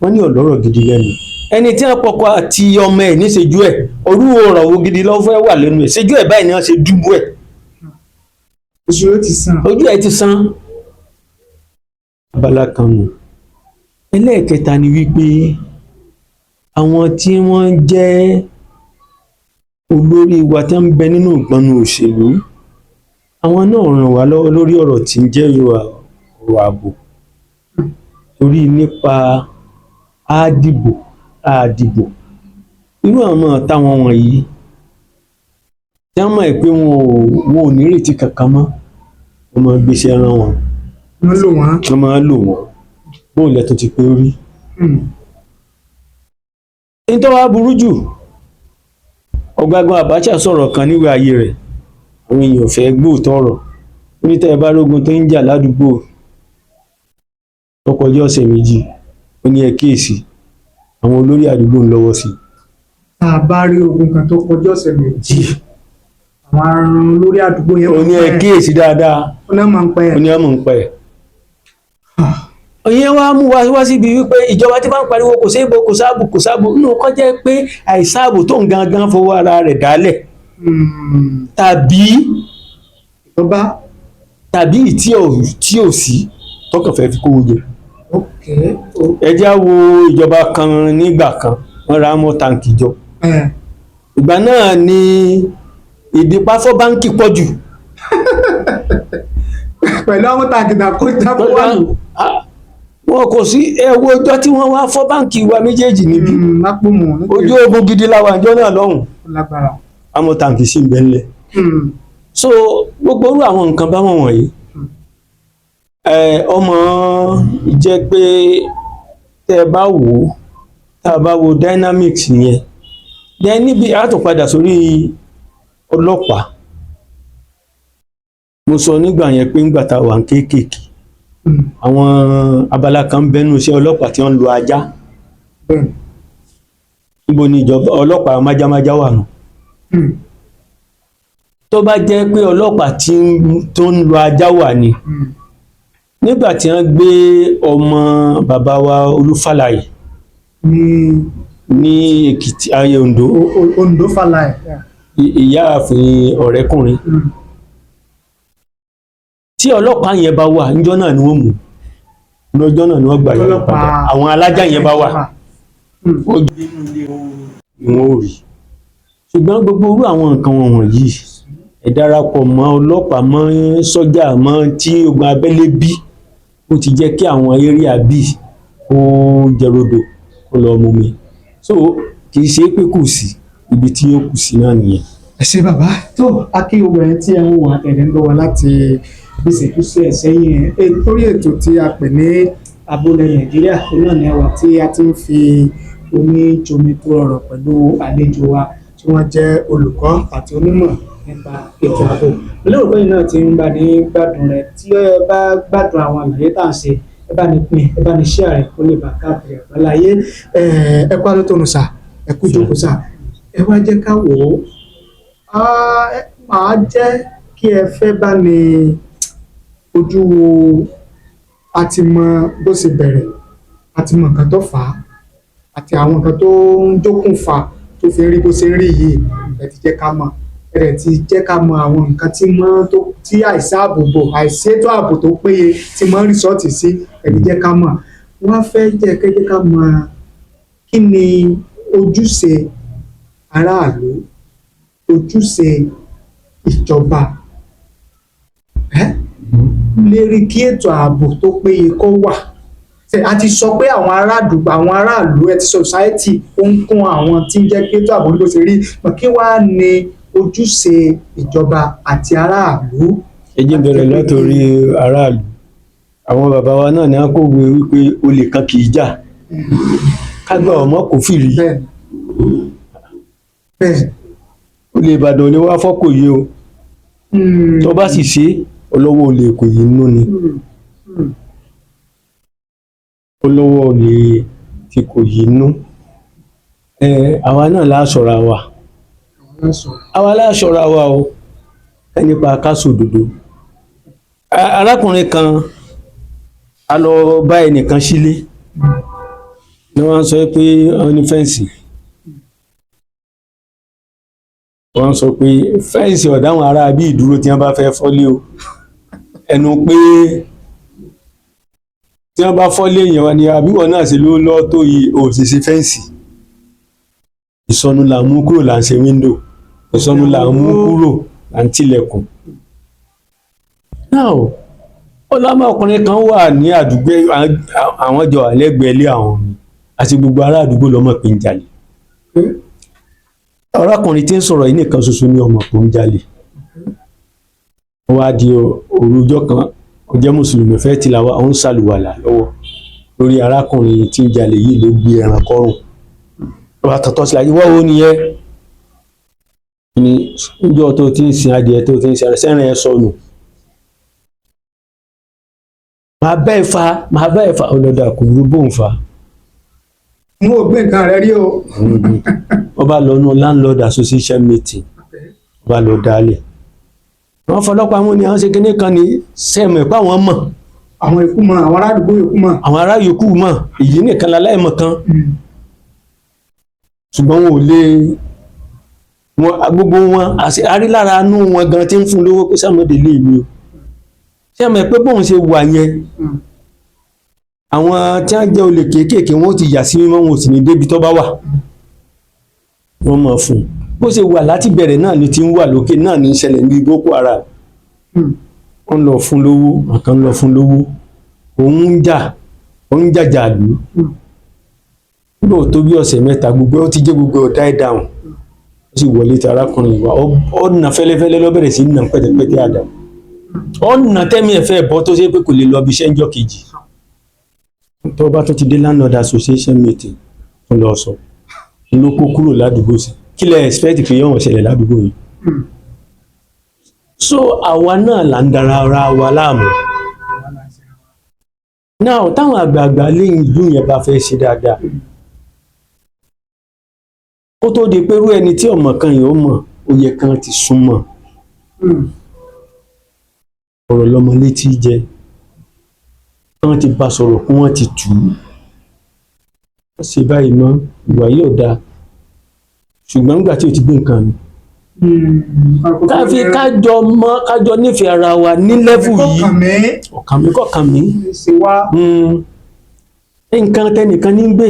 [SPEAKER 1] wọ́n ní ò lọ́rọ̀ gidi lẹ́nu ẹni tí wọ́n pọkọ àti ọmọ ẹ̀ níṣejú ẹ̀ orú ọ̀rọ̀ wo gidi lọ́wọ́ fẹ́ wà lẹ́nu ẹ̀ ṣejú ẹ̀ báyìí ni wọ́n ṣe dúbú ẹ̀ ojú ẹ̀ ti sán abala kan nù. ẹlẹ́ẹ̀kẹta ni wípé àwọn tí wọ́n jẹ́ olórí wa tí ń bẹ nínú ìpinnu òṣèlú àwọn náà ràn wá lọ́wọ́ lórí ọ̀rọ̀ tí ń jẹ́ ọ̀rọ̀ ààbò torí nípa àdìbò irú àwọn táwọn wọ̀nyí tí wọ́n mọ̀ pé wọn ò nírètí kankan mọ́ wọ́n máa gbéṣẹ́ rán wọn wọ́n máa lò wọ́n bóun lẹ̀ tó ti pé orí. nítorí wàá burú jù Ọ̀gágun Abacha sọ̀rọ̀ kan níwèé ayé rẹ̀ àwọn èèyàn fẹ́ gbóòótọ́ ọ̀rọ̀ onítẹ̀ ẹ bá rógun tó ń jà ládùúgbò tó kọjá ọ̀sẹ̀ méjì ó ní ẹ kíyèsí àwọn olórí àdúgbò ń lọ́wọ́ sí.
[SPEAKER 2] tá a bá rí ogun kan tó kọjá ọ̀sẹ̀ méjì àwọn olórí àdúgbò yẹn
[SPEAKER 1] ó ní ẹ kíyèsí dáadáa
[SPEAKER 2] ó ní ọmọ ń pẹ́ ẹ̀.
[SPEAKER 1] ó ní ọmọ ń pẹ́ ẹ̀. ìyẹn wá mú wá síbi wípé ìjọba tí bá ń pariwo kò séèbò kò sáàbò nínú kọjá pé àìsáàbò tó ń gangan fọwọ́ ara rẹ̀ dálẹ̀ tàbí tí ò sí tọkàn fẹ́ fi kówó jẹ. ẹ já wo ìjọba kan nígbà kan wọ́n ra mọ́ táǹkì jọ ìgbà náà ni ìdípáfọ́ báńkì pọ̀ jù.
[SPEAKER 2] pẹ̀lú àwọn táǹkì náà kó jábọ̀ wà nù.
[SPEAKER 1] wọn kò sí ẹwọ ọjọ́ tí wọ́n wá fọ́ báńkì wa méjèèjì níbí ojú ogun gidi láwa àjọ náà lọ́hùn àmọ́ táǹkì sí ń bẹ ńlẹ̀. so gbogbo orú àwọn nǹkan báwọn wọ̀nyí ọmọ jẹ́ pé tẹ́ ẹ bá wò ó tá a bá wo dynamics yẹn then níbi àtúnpadà sórí ọlọ́pàá mo sọ nígbà yẹn pé ńgbà tá a wà ń kéékèèké àwọn abala kan bẹnu iṣẹ́ ọlọ́pàá tí wọ́n ń lo ajá níbo ni ìjọba ọlọ́pàá májámájá wà nù. tó bá jẹ́ pé ọlọ́pàá tó ń lo ajá wà ní nígbà tí wọ́n gbé ọmọ bàbá wa Olúfàlàyé ní Èkìtì ayé Oǹdó
[SPEAKER 2] Oǹdó Fàlàyé
[SPEAKER 1] ìyáàfin ọ̀rẹ́kùnrin tí ọlọ́pàá yẹn bá wà níjọ́ náà ni wọ́n mú lọ́jọ́ náà ni wọ́n gbà yẹn padà àwọn alájà yẹn bá wà ó gbé wọn ò rí ṣùgbọ́n gbogbo irú àwọn nǹkan wọ̀nyí ẹ darapọ̀ mọ́ ọlọ́pàá mọ́ sọ́jà mọ́ tí ogun abẹ́lé bí ó ti jẹ́ kí àwọn area bí ó jẹrodò kó lọ mú mi so kì í ṣe pé kù sí ibi tí ó kù sí náà nìyẹn.
[SPEAKER 2] ẹ ṣé bàbá tó akíwòrán tí ẹ ń wò àtẹ̀lé ń lọ́wọ́ láti ìṣètúnṣe ẹ̀sẹ̀yìn lórí ètò tí a pè ní Abúlé Nàìjíríà náà ní ẹwà tí a ti ń fi omi jomi tó ọ̀rọ̀ pẹ̀lú àlejò wa tí wọ́n jẹ́ olùkọ́ àti onímọ̀ nípa ètò ààbò lérò pé náà ti ń bá ní gbádùn rẹ̀ tí ẹ bá gbádùn àwọn àlàyé tá à ń ṣe ẹ bá ní pín ẹ bá ní share rẹ̀ kó lè bá káàkiri àgbáláyé ẹ pa lótó nù sà ẹ kú jókòó sà ẹ wá jẹ́ ká wò ó máa jẹ́ kí ẹ fẹ́ bá ní ojú wo àti mọ bó ṣe bẹ̀rẹ̀ àti mọ nǹkan tó fà á àti àwọn nǹkan tó ń jókùnfà tó fi rí bó ṣe rí yìí ẹ ti jẹ́ ká mọ̀ ẹ ti jẹ́ ká mọ̀ àwọn nǹkan tí àìsààbòbò àìṣètò ààbò tó péye tí mọ́ rìsọ́ọ̀tì sí ẹ ti jẹ́ ká mọ̀ wọ́n fẹ́ jẹ́ ká mọ̀ kí ni ojúṣe aráàlú ojúṣe ìjọba lérí kí ètò ààbò tó péye kó wà a ti sọ pé àwọn aráàlú ẹ ti society ó ń kún àwọn tí ń jẹ́ kí ètò ààbò ló ṣe rí kí wàá ní ojúṣe ìjọba àti aráàlú.
[SPEAKER 1] ẹ jẹ́ bẹ̀rẹ̀ látòrí aráàlú àwọn bàbá wa náà ní akọ̀wé wípé olè kan kì í jà kágbà ọmọ kò fìrí olè Ìbàdàn ni wàá fọ́kò yìí o tó bá sì ṣe olówó olè kò yìí nú ni olówó olè tí kò yìí nú àwa náà láṣọra wa àwa láṣọra wa o nípa káṣọ òdodo arákùnrin kan a lọ bá ẹnìkan sílé ni wọ́n sọ pé wọ́n ní fẹ́ǹsì wọ́n sọ pé fẹ́ǹsì ọ̀dáwọn ará bí ìdúró tí wọ́n bá fẹ́ fọ́lé o ẹnu pé tí wọ́n bá fọ́lé èèyàn wa ni àbíwọ̀ náà sì ló lọ́ tó yìí òṣìṣẹ́ fẹ́ǹsì ìsọnù là ń mú kúrò là ń ṣe wíńdò ìsọnù là ń mú kúrò là ń tilẹ̀kùn. náà ọlọ́mọ ọkùnrin kan wà ní àdúgbò àwọn jọ àlẹ́gbẹ̀ẹ́ ilé àwọn mi àti gbogbo ará àdúgbò lọ́mọ pé ń jalè arákùnrin tí ń sọ̀rọ̀ yìí nìkan ṣoṣo ní ọmọ tó ń jalè wọ́n á di òrùjọ́ kan ó jẹ́ mùsùlùmí fẹ́ tìlàwà ó ń ṣàlùwàlà lọ́wọ́ lórí arákùnrin tí ń jalè yìí ló gbé ẹran kọ́rùn wọ́n á tọ́tọ́ sílẹ̀ ìwọ́ wo nìyẹn ní ìjọ tó ti ń sin adìẹ tó ti ń sin sẹ́rìn ẹ̀ sọnù màá bẹ́ẹ̀ fa ọlọ́dà kò rú bóun fa.
[SPEAKER 2] mo ò gbé nǹkan rẹ rí o.
[SPEAKER 1] wọ́n bá lọ nú landlord association meeting wọ́n bá lọ dálẹ̀ wọ́n fọlọ́pàá mú ni àwọn ṣe kíní kan ní sẹ́ẹ̀mù ẹ̀pá wọn mọ̀
[SPEAKER 2] àwọn ikú mọ̀ àwọn ará àdúgbò yòókù mọ̀
[SPEAKER 1] àwọn ará yòókù mọ̀ èyí nìkan láláìmọ̀ kan ṣùgbọ́n wọn ò lè gbogbo wọn àrílára inú wọn gan tí ń fún lówó pé sàmọ́dé lè mi o sẹ́ẹ̀mù ẹ̀ pé bóun ṣe wà yẹn àwọn tí wọ́n jẹ́ olè kéékèèké wọn ó ti yà sí mímọ́ wọn ò sì ní débi tó bá wà wọ́n mọ̀ fún un bó ṣe wà láti bẹ̀rẹ̀ náà ni ti ń wà lókè náà ní ìṣẹ̀lẹ̀ ní Boko Haram wọ́n lọ fún lówó àkàn lọ fún lówó òun ń jàjà lù nígbà tó bí ọ̀sẹ̀ mẹ́ta gbogbo ó ti jẹ́ gbogbo die down ó sì wọlé tí arákùnrin wa ó nà fẹ́lẹ́fẹ́lẹ́ ló bẹ̀rẹ̀ sí nà pẹ́tẹ́pẹ́tẹ́ àdá ó nà tẹ́mi ẹ̀fẹ́ bọ́ tó ṣe pé kò lè lọ bí iṣẹ́ ńjọ́ kejì tó bá tó ti dé landlord association meeting tó lọ sọ ló kó kúrò ládùúgbò sí kí lẹ expect pé yóò ṣẹlẹ̀ ládùúgbò yìí so àwa náà là ń dara ara wa láàmú náà táwọn àgbààgbà lẹ́yìn ìlú yẹn bá fẹ́ ṣe dáadáa kó tó di pé irú ẹni tí ọmọ kan yìí ó mọ̀ oyè kan ti súnmọ́ ọ̀rọ̀ lọ́mọ létí jẹ́ wọ́n ti bá sọ̀rọ̀ kí wọ́n ti tù ú wọ́n ṣe báyìí mọ́ ìwà yóò dáa ṣùgbọ́n nígbà tí o ti gbé nǹkan mi kájọ nífẹ̀ẹ́ ara wa ní lẹ́fù yìí ọ̀kàn mi nǹkan tẹnìkan ní gbé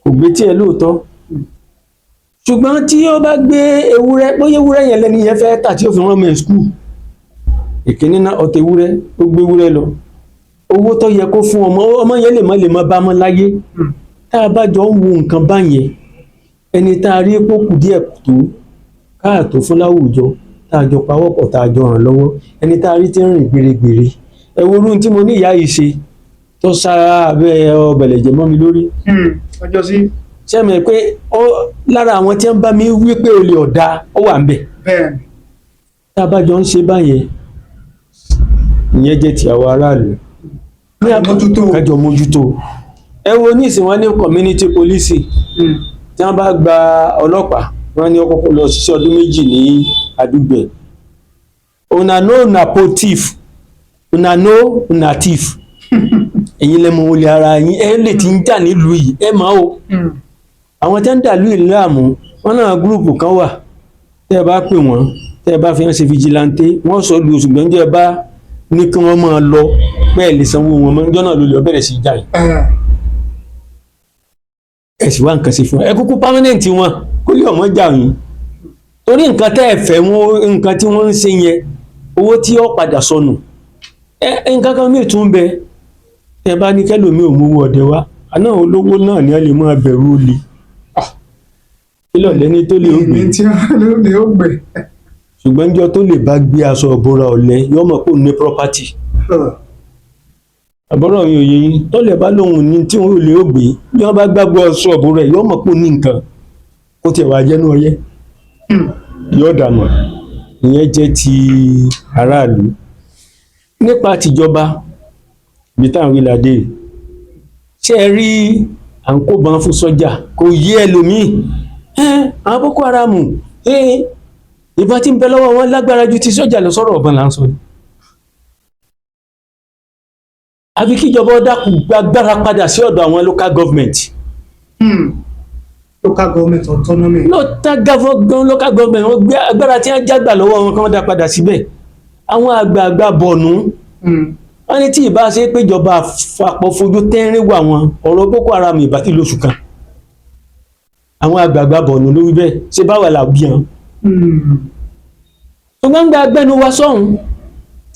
[SPEAKER 1] kò gbé tí ẹ lóòótọ́ ṣùgbọ́n tí ó bá gbé ewúrẹ́ bóyá ewúrẹ́ yẹn lẹ́ni yẹn fẹ́ tà tí ó fi rán mi skul ìkíní náà ọ̀tẹ̀ ewúrẹ́ ó gbé ewúrẹ́ lọ owó tó yẹ kó fún ọmọ yẹn lè má bá mọ́ láyé tá a bá jọ ń wo nǹkan báyẹn ẹni tá a rí epo kù díẹ̀ tó káàtó fún láwùjọ tá a jọ pawọ́pọ̀ tá a jọ ràn lọ́wọ́ ẹni tá a rí tí ń rìn gbèrègbèrè ẹ wo orun tí mo ní ìyá yìí ṣe tó sára abẹ́ ọbẹ̀lẹ̀jẹ̀ mọ́ mi lórí.
[SPEAKER 2] ọjọ́ sí.
[SPEAKER 1] ṣé mi pé lára àwọn tí wọ́n bá mi wí pé olè ọ̀dà ó wà ń bẹ̀.
[SPEAKER 2] bẹ́ẹ̀ni.
[SPEAKER 1] tá a bá jọ ń ṣe báyẹn ìyẹn jẹ́ ti àwọn aráàlú. kájọ mójútó. ẹ wo ní ìsìn wọn ní community policing tí wọ́n bá gba ọlọ́pàá wọ́n ní ọkọ̀ lọ ṣiṣẹ́ ọdún 2 ní àdúgbò una no na po thief una no na thief ẹ̀yin lẹ́mọ olè ara yín ẹ lè ti ń jà nílùú yìí ẹ máa o àwọn tí wọ́n ń dàlú ìlú àmú wọn náà gúrùpù kan wà tẹ́ ẹ bá pè wọ́n tẹ́ ẹ bá fi hàn ṣe fìjìláńtẹ́ wọ́n sọ lu oṣù gbẹ́njẹ́ ẹ bá ní kí wọ́n máa lọ bẹ́ẹ̀ lè sanwó wọn mọ́ ọjọ́ náà ló lè bẹ̀rẹ̀ sí í jà yìí ẹ sì wá nǹkan sí fún ẹ kúkú pámẹ́nẹ̀ntì wọn kó lè ọmọ jà yín torí nǹkan tẹ́ ẹ fẹ́ wọn nǹkan tí wọ́n ń ṣe yẹn owó tí ó padà sọnù nǹkan kan mí tún bẹ ẹ bá ní kẹlòmí ò mú ọdẹ wá àná olówó náà ni a lè máa bẹ̀rù olè kílọ̀ lẹ́ni tó lè gbé ṣùgbọ́n jọ tó lè bá gbé aṣọ ìbora ọ̀lẹ yóò mọ̀ pé òun ní property àbọ̀rọ̀ mi ò yé yín tó lè bá lóhun ní tí wọ́n lè gbé bí wọ́n bá gbàgbọ́ aṣọ ìbora ẹ̀ yóò mọ̀ pé òun ní nǹkan kó tiẹ̀ wá jẹ́nu ọyẹ́ yóò dànù ìyẹn jẹ́ ti aráàlú nípa tìjọba bí táwọn wíládé ṣe rí à ń kó bọn fún sọ́jà kò yé ẹlòmíì àwọn Boko Haram ìbọn tí ń bẹ lọ́wọ́ wọn lágbára ju ti sọ́jà lọ sọ́rọ̀ ọ̀bọ̀n là ń sọ ni àbí kíjọba dákun gbàgbára padà sí ọ̀dọ̀ àwọn local government.
[SPEAKER 2] Local government autonomy.
[SPEAKER 1] local government wọ́n gbé agbára tí wọ́n jágbà lọ́wọ́ wọn kí wọ́n dá padà síbẹ̀ àwọn àgbààgbà bọ̀nú wọ́n ní tí ìbá ṣe pé ìjọba àpapọ̀ fojú tẹ́rín wà wọn ọ̀rọ̀ Boko Haram ìbá tí lóṣù kan àwọn àgbààgbà bọ̀nú ló wí bẹ́ẹ̀ ṣe báwa là bí hàn ṣùgbọ́n gba agbẹnu wa sọ́hun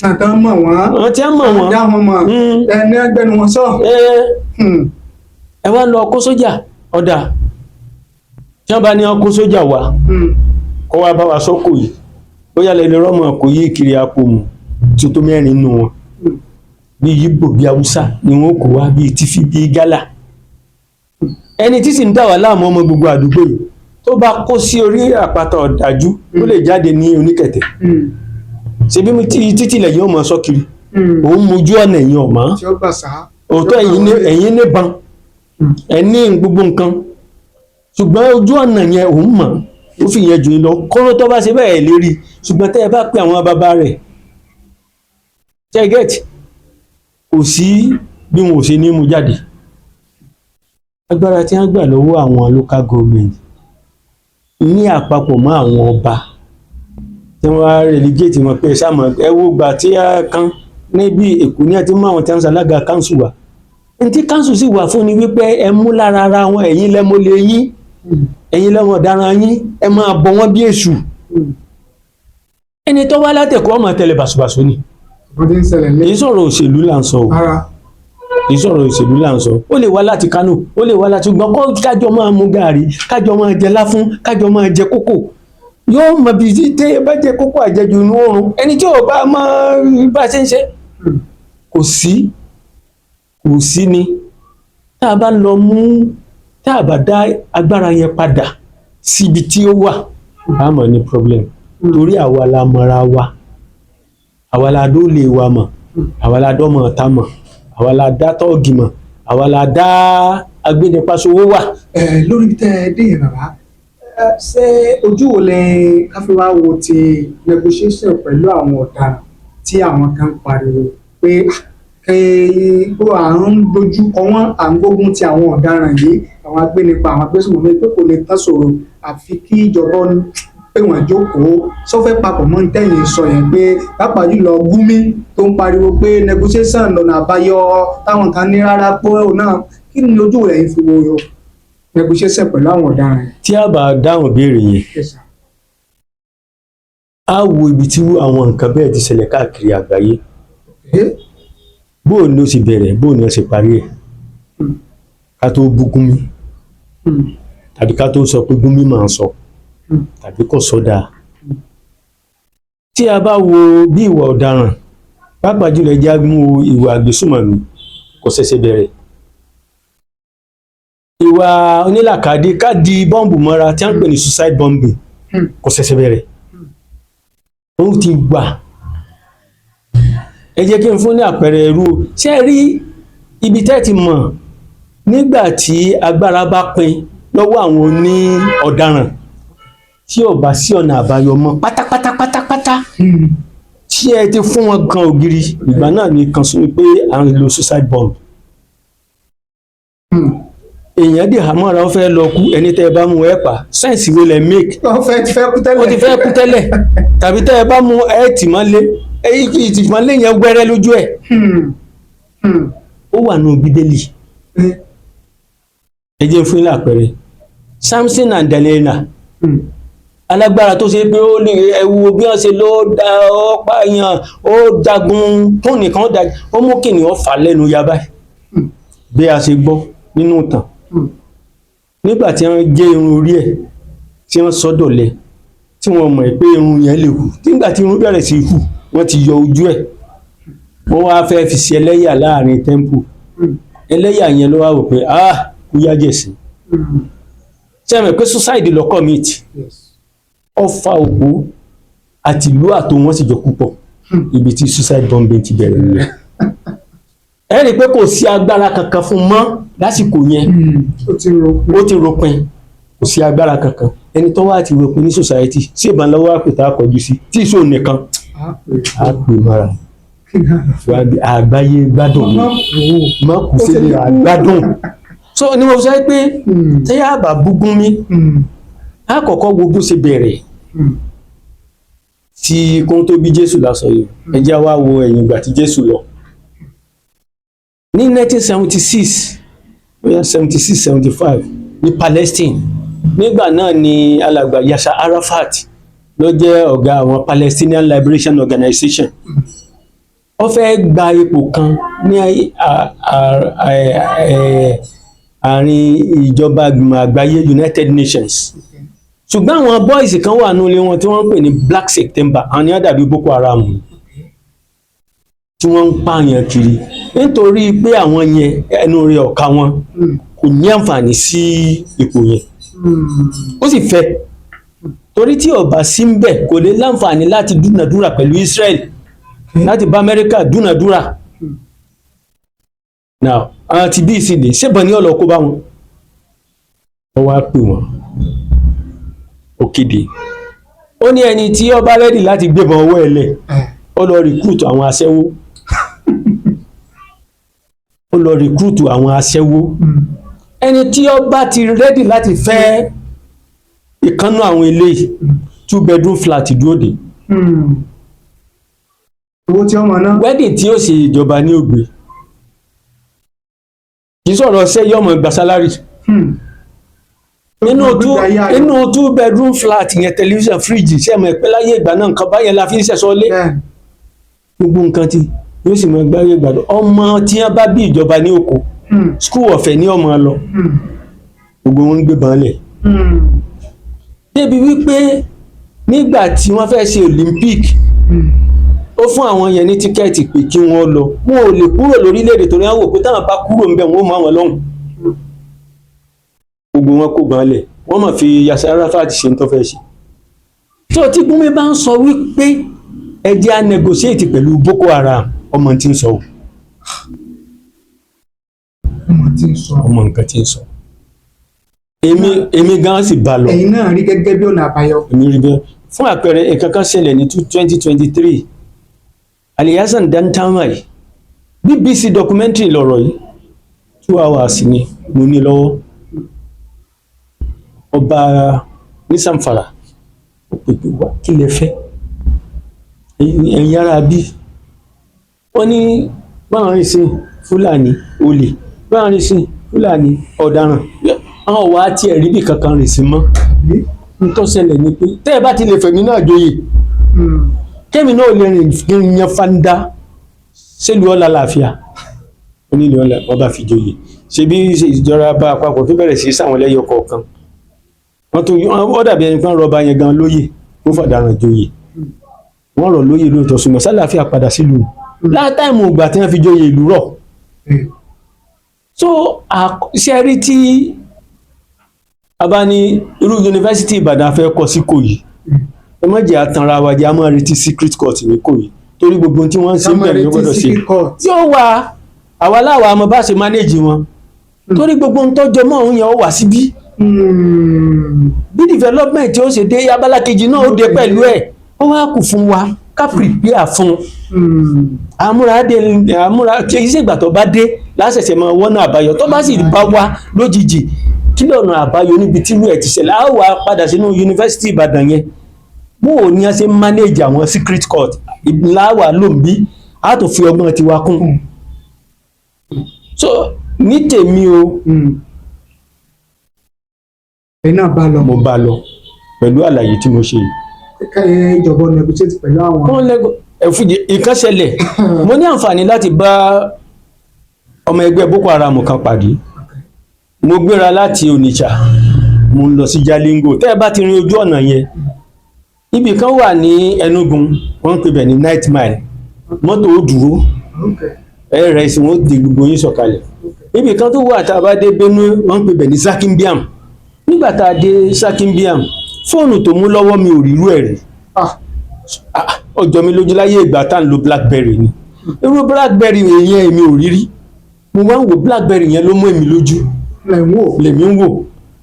[SPEAKER 2] àtàn mọ̀ wọ́n
[SPEAKER 1] àwọn tí wọ́n mọ̀ wọ́n
[SPEAKER 2] dá wọn mọ̀ ẹni agbẹnu wọn sọ.
[SPEAKER 1] ẹ wá lọ kó sójà ọ̀dà tí wọ́n bá ní ọkọ̀ sójà wá kó wá bá wa sọ́kò yìí bóyá lẹ́ni rọ́mọ kò yí kiri apò mu tí ó tó 4 nínú wọn bí Yíbò bí Haúsá ni wọn kò wá bí Tífì bí Gálà ẹni tí sì ń dà wá láàmú ọmọ gbogbo àdúgbò yìí tó bá kó sí orí àpáta ọ̀dájú ó lè jáde ní Oníkẹ̀tẹ̀ ṣe bí títí lẹ́yìn ọmọ sọ́kiri òun mojú ọ̀nà ẹ̀yìn ọ̀mọ́ òótọ́ ẹ̀yìn níbọn ẹ̀ní gbogbo nǹkan ṣùgbọ́n ojú ọ̀nà yẹn òun mọ̀ ó fi yẹn jù lọ kóró tó bá ṣe bẹ́ẹ̀ lérí ṣùgbọ́n tẹ́ ẹ bá pè àwọn bàbá rẹ̀ ṣẹ́gẹ̀tì kò sí bí wọn ò ṣe ní mú jáde agbára tí wọ́n gbà lọ́wọ́ àwọn local government ní àpapọ̀ mọ́ àwọn ọba tí wọ́n á relegate wọn pé sáàmù ẹ wo gbà tí a kan níbi Èkó ní àti mọ́ àwọn tí wọ́n ń ṣalága council wa ntí council sì wà fún ni wípé ẹ mú lára ara wọn ẹ̀yin lẹ́mọ́lẹ̀ yín ẹ̀yin lẹ́wọ̀n ọ̀daràn yín ẹ máa bọ wọ́n bí èṣù ẹni tó wá látẹ̀kọ́ ọmọ tẹ̀lé bàṣubàṣu ni èyí sọ̀rọ̀ òṣèlú là ń sọ o èyí sọ̀rọ̀ òṣèlú là ń sọ ó lè wá láti Kánò ó lè wá láti gbọ́n kó kájọ máa mú gààrí kájọ máa jẹ láfún kájọ máa jẹ kókò yóò mọ bí tẹ́ bá jẹ kókò àjẹjù inú oorun ẹni tí ò bá máa bá ṣe ń ṣe kò sí ni tá a bá lọ mú tá a bá dá agbára yẹn padà síbi tí ó wà a mọ̀ ní problem torí àwa la mọ̀ra wa àwa la dó lè wa mọ̀ àwa la dọ́mọ̀ ta mọ̀ àwa la dá tọ́ọ̀gì mọ̀ àwa la dá agbẹnipaṣowó wà.
[SPEAKER 2] lórí tẹ ẹ dé yẹn bàbá ṣé ojú wo lẹ káfíńwá wo ti negotiation pẹ̀lú àwọn ọ̀daràn tí àwọn kan pariwo pé ó à ń dojú kọ wọ́n, à ń gbógun ti àwọn ọ̀daràn yìí, àwọn agbénipa, àwọn agbésùnmọ̀mí, pé kò lè tán sọ̀rọ̀ àfi kí ìjọba pé wọ́n jókòó sọ́fẹ́ papọ̀ mọ́ tẹ̀yìn sọ yẹn pé pàápàá jùlọ Gumi tó ń pariwo pé negotiation lọ́nà àbáyọ táwọn kan ní rárá pé òun náà, kí ni ojú rẹ̀ fi wo negotiation pẹ̀lú àwọn ọ̀daràn yẹn?
[SPEAKER 1] tí a bá dáhùn béèrè yẹn á wo ibi tí àwọn nǹkan bẹ́ẹ̀ ti ṣẹlẹ̀ káàkiri àgbáyé, bóò ni ó sì bẹ̀rẹ̀, bóò ni ó sì parí ẹ̀, ká tó bú Gumi tàbí ká tó sọ pé Gumi máa ń sọ tàbí kò sọ dáa. Tí a bá wo bí ìwà ọ̀daràn pàápàá jùlọ ẹjẹ́ mú ìwà àgbésùnmọ̀mí kò ṣẹ̀ṣẹ̀ bẹ̀rẹ̀, ìwà onílàkàdé ká di bọ́ǹbù mọ́ra tí a ń pè ní suicide bombing kò ṣẹ̀ṣẹ̀ bẹ̀rẹ̀, ó ti gbà. Ẹ jẹ́ kí n fún ní àpẹẹrẹ irú, ṣé ẹ rí ibi tẹ́ ti mọ̀ nígbà tí agbára bá pin lọ́wọ́ àwọn oní ọ̀daràn tí ò bá sí ọ̀nà àbáyọ mọ́ pátápátá tí ẹ ti fún wọn kan ògiri, ìgbà náà ni kan sún pé à ń lo suicide bomb. Èèyàn dì hàmọ́ra ó fẹ́ lọ kú, ẹni tẹ́ ẹ bá mú ẹ pa, sẹ́ǹsì wo lẹ̀ make?
[SPEAKER 2] Ó ti fẹ́ kú tẹ́lẹ̀
[SPEAKER 1] tàbí tẹ́ ẹ bá mú ẹ tì mọ́lé, ìtìmọ́lé yẹn gbẹ́rẹ́ lójú ẹ̀. Ó wà nù Bíbélì. Ẹ jẹ́ fún ilé àpẹẹrẹ Samson and Delilah, alágbára tó ṣe pé ó lè ẹwu bí wọ́n ṣe ló da ọ̀pá yàn, ó jagun tó nìkan ó mú kìnìún fà lẹ́nu ya báyìí, bí a ṣe gbọ́ nínú ìtàn. Nígbà tí wọ́n gé irun orí ẹ̀ tí wọ́n sọ dọ̀lẹ, tí wọ́n mọ̀ pé irun yẹn lè hù, nígbà tí irun bẹ̀rẹ̀ sí hù wọ́n ti yọ ojú ẹ̀, wọ́n wá fẹ́ fi ṣe ẹlẹ́yà láàrin tẹ́ḿpù. Ẹlẹ́yà yẹn ló wá wò pé kú yájẹ̀ sí. Ṣé ẹ mọ̀ pé suicide ló commit? Ọfà òkú àti ìlú àtò wọn sì jọ púpọ̀, ibi tí suicide bombing ti bẹ̀rẹ̀ nílẹ̀. Ẹ rí i pé kò sí agbára kankan fún mọ́ lásìkò yẹn, ó ti ròpin, kò sí agbára kankan. Ẹni tó wá ti ròpin ní society ṣé ìbànlọ́wọ́ àpètà àkọ́jú sí tí ìṣó nìkan á pè mọ́ra. Àgbáyé gbádùn ni má kù sílé àgbádùn. So ni mo sọ pé tẹ́yà bá bú Gumi, á kọ́kọ́ wo bó ṣe bẹ̀rẹ̀ tí kóhun tó bí Jésù lásọ yìí. Ẹ jẹ́ wá wo ẹ̀yìn ìgbà tí Jésù lọ. Ní 1976, 76-75 ní Palestine, nígbà náà ni alàgbà Yasser Arafat ló jẹ́ ọ̀gá àwọn Palestinian Liberation Organization. Ó fẹ́ gba ipò kan ní àárín ìjọba ìgbìmọ̀ àgbáyé United Nations. Ṣùgbọ́n àwọn boys kan wà nínú ilé wọn tí wọ́n ń pè ní Black September, àwọn ni wọ́n dàbí Boko Haram tí wọ́n ń pààyàn kiri, nítorí pé àwọn yẹn ẹnu rẹ̀ ọ̀ka wọn kò ní àǹfààní sí ipò yẹn. Ó sì fẹ́, torí tí ó bá sí ń bẹ̀ kò lè láǹfààní láti dúnàdúrà pẹ̀lú Israel, láti bá Amẹ́ríkà dúnàdúrà. Now àwọn ti bí ìsìlẹ̀ ṣébọn ní ọ̀lọ́ kó bá wọn. Wọ́n wá pè wọ́n, ó kéde, ó ní ẹni tí ó bá rẹ́dì láti gbébọn ọwọ́ ẹ̀ lẹ̀, ó lọ recruit àwọn aṣẹ́wó, ó lọ recruit àwọn aṣẹ́wó. Ẹni tí ó bá ti rẹ́dì láti fẹ́ ìkànnú àwọn eléyìí 2 bedroom flat dúró dé.
[SPEAKER 2] Owó tí ọmọ náà.
[SPEAKER 1] Wedding tí ó ṣe ìjọba ní ògbé, kì í sọ̀rọ̀ ṣe yọmọ gba salary. Nínú 2 bedroom flat yẹn, television, fridge, ṣe mọ̀ pé láyé ìgbà náà nǹkan báyẹn la fi ń ṣẹ̀ṣọ́ lé. Gbogbo nǹkan tí yóò sì mọ gbáyé gbàdọ̀. Ọmọ tí wọ́n bá bí ìjọba ní oko, school ọ̀fẹ́ ní ọmọ lọ, gbogbo wọn ń gbé bàn lẹ̀. Débi wípé nígbà tí wọ́n fẹ́ ṣe Olympic, ó fún àwọn yẹn ní tíkẹ́ẹ̀tì pé kí wọ́n lọ, wọn ò lè kúrò lórílẹ̀-èdè torí wọ́n wò pé táwọn bá kúrò ń bẹ̀ wọ́n mọ àwọn lọ́hùn. Gbogbo wọn kó bàn lẹ̀, wọ́n mọ̀ fi Yasser Arafat ṣe ń tó fẹ́ ṣe. Tó tí Gumi bá ń sọ wípé ẹ jẹ́ á negotiate pẹ̀lú Boko Haram, ọmọ tí ń sọ o. Ọmọ nǹkan tí ń sọ. Èmi gan sì bá lọ.
[SPEAKER 2] Ẹ̀yin náà rí gẹ́gẹ́ bí ọ̀nà àbáyọ.
[SPEAKER 1] Èmi rí bẹ́ẹ̀. Fún àpẹẹrẹ nǹkan kan ṣẹlẹ̀ ní 2023, Ali Hassan Dantamai BBC documentary lọ̀rọ̀ yìí 2 hours ni mo ní lọ́wọ́. Ọba ní Zamfara ó pè pé wá kí lẹ fẹ́ ẹ̀yin ará bí wọ́n ní báwọn rìn sí Fúlàní olè báwọn rìn sí Fúlàní ọ̀daràn àwọn wà á tiẹ̀ rí bí kankan rìn sí mọ́. Nítọ́ ṣẹlẹ̀ ni pé tẹ́ ẹ bá ti lè fẹ̀mí náà joyè kémi náà lè rìn yan fanda sílùú ọ̀la làáfíà onílé ọ̀la wọ́n bá fi joyè ṣe bí ìjọba àpapọ̀ tó bẹ̀rẹ̀ sí sáwọn lẹ́yọ kọ̀ọ̀kan wọ́n tó wọ́n dàbí ẹni kan rọba yẹn gan lóyè ó fọ̀daràn joyè wọ́n rọ̀ lóyè lóòótọ́ ṣùgbọ́n sálàáfíà padà sílùú látàìmù ìgbà tí wọ́n fi joyè ìlú rọ̀. So ṣe rí tí a bá ní irú yunifásitì Ìbàdàn fẹ́ kọ́ sí Ìkòyí ẹ má jẹ́ àtànra wa jẹ́ a máa retí secret court ní Ìkòyí torí gbogbo tí wọ́n ń ṣe bẹ̀rẹ̀ ló gbọ́dọ̀ ṣe yóò wà àwa láwa àmọ́ bá ṣe manage wọn torí gbogbo ń tọ́jọ́ mọ́ òun yẹn ó wà síbí bí development tí ó ṣe dé abala kejì náà ó dé pẹ̀lú ẹ̀ ó wá kù fún wa ká prepare fún àmúra kì í ṣègbà tó bá dé láṣẹ̀ṣẹ̀ máa wọ́nà àbáyọ tó bá sì bá wá lójijì kí lọ́nà àbáyọ níbi tí irú ẹ̀ ti ṣẹlẹ̀ á wà padà sínú yunifásitì Ìbàdàn yẹn bó o ní a ṣe manage àwọn secret court láwà lóǹbí á tó fi ọgbọ́n tiwa kún. So ní tèmi o
[SPEAKER 2] ẹ náà bá lọ.
[SPEAKER 1] mo bá lọ pẹ̀lú àlàyé tí mo ṣe yìí.
[SPEAKER 2] Ìjọba negotiate pẹ̀lú àwọn.
[SPEAKER 1] wọ́n lẹ́gọ̀ ẹ̀fúnjẹ ìkánṣẹlẹ̀ mo ní àǹfààní láti bá ọmọ ẹgbẹ́ Boko Haram kan pàdé mo gbéra láti Onitsha mo ń lọ sí Jalingo tẹ́ ẹ bá ti rin ojú ọ̀nà yẹn ibì kan wà ní Enugu wọ́n ń pè bẹ̀ ní night mile mọ́tò ó dúró ẹ̀rẹ̀ ìsìn wọn ó di gbogbo yín sọ̀kalẹ̀ ibì kan tó wà tá a bá dé Benue wọ́n ń pè bẹ̀ ní Sakimbiam nígbà tá a dé Sakimbiam fóònù tó mú lọ́wọ́ mi ò rírú ẹ̀ rí ọjọ́ mi lójú láyé ìgbà tá à ń lo BlackBerry ni irú BlackBerry yẹn èmi ò rírí mo máa ń wo BlackBerry yẹn ló mú èmi lójú lèmi ń wò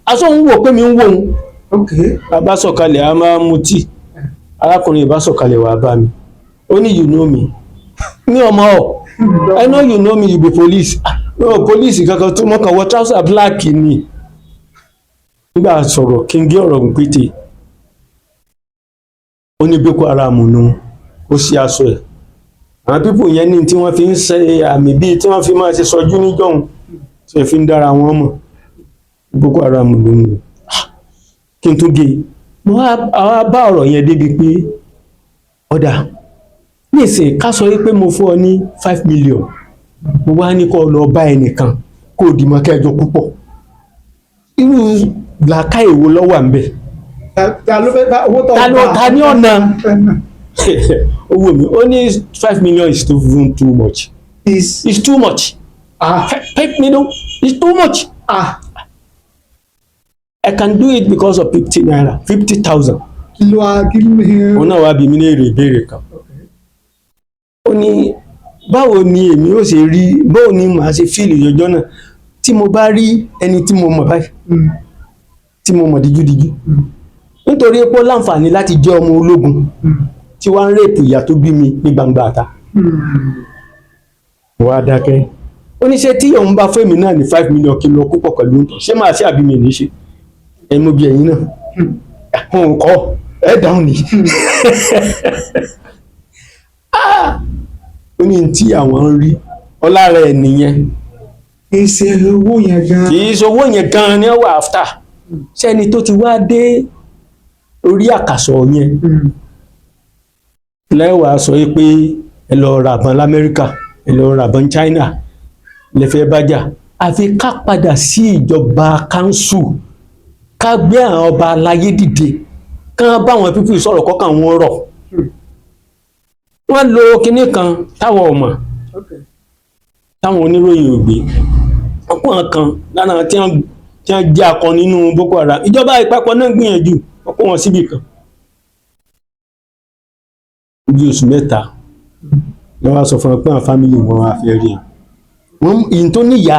[SPEAKER 1] aṣọ ń wò pé mi ń wò ń bá sọ̀kalẹ̀ a máa mu tíì arákùnrin ìbá sọ̀kalẹ̀ wà bá mi ó ní you know me mi ọmọ ọ I know you know me you be police police kankan tó mọ́ kan wọ trouser black ni nígbà sọ̀rọ̀ kí n gé ọ̀rọ̀ pété ó ní Boko Haram nù ó ṣe aṣọ ẹ̀ àwọn pípò yẹn ní tí wọ́n fi ń ṣe àmì bíi tí wọ́n fi máa ṣe sọjú níjọ́hun tí wọ́n fi ń dára wọn mọ̀ Boko Haram ló ń lò kí n tún gé mo wá bá ọ̀rọ̀ yẹn débi pé ọ̀dà nísìnyí ká sọ pé mo fún ọ ní 5 million mo wá ní kó lọ bá ẹnìkan kó o dì mọ́ kẹjọ púpọ̀ irú làákà èwo ló wà ń bẹ̀.
[SPEAKER 2] ta ló fẹ́ bá owó tó bá
[SPEAKER 1] ta ní ọ̀nà owó mi ó ní 5 million is too much. It's too much. 5 million is too much. I can do it because of 50 naira 50,000. òun náà wá bí mi ní èrè ìbéèrè kan. ó ní báwo ni èmi ó ṣe rí báwo ni màá ṣe fíìlì ọjọ́ náà tí mo bá rí ẹni tí mo mọ̀ báyìí tí mo mọ̀ díjúdíjú nítorí pé ó láǹfààní láti jẹ́ ọmọ ológun tí wọ́n ń rèpù ìyá tó bí mi ní gbangba àta. wọ́n á dákẹ́ ó ní ṣé tí òun bá fún èmi náà ní 5 million kí n lọ púpọ̀ pẹ̀lú nǹkan ṣé máa ṣe àbí mi ní ṣe ẹ mú bí ẹ̀yin náà òun kọ́ ẹ dáhùn ní. ó ní tí àwọn ń rí ọlára ẹ̀ nìyẹn.
[SPEAKER 2] kì í ṣe owó yẹn gan.
[SPEAKER 1] kì í ṣe owó yẹn gan ni ó wà after sẹ́ni tó ti wá dé orí àkàsọ̀ yẹn lẹ́wàá sọ pé ẹ lọ ra àbọ̀n lamẹ́ríkà ẹ lọ ra àbọ̀n China lẹ́fẹ̀ẹ́ bájà àfi ká padà sí ìjọba council ká gbé àwọn ọba aláyé dìde kán báwọn pípì sọ̀rọ̀ kọ́kàn wọn rọ̀ wọ́n lo kinní kan táwọn ọmọ táwọn oníròyìn ò gbé ọkùnrin kan lára tí wọ́n jẹ́ akọ nínú Boko Haram ìjọba ìpapọ̀ náà gbìyànjú ọkọ wọn síbì kan bí oṣù mẹ́ta ló wá sọ fún wọn pé àwọn fámìlì wọn wá fẹ́ rí wọn ìyìn tó níyà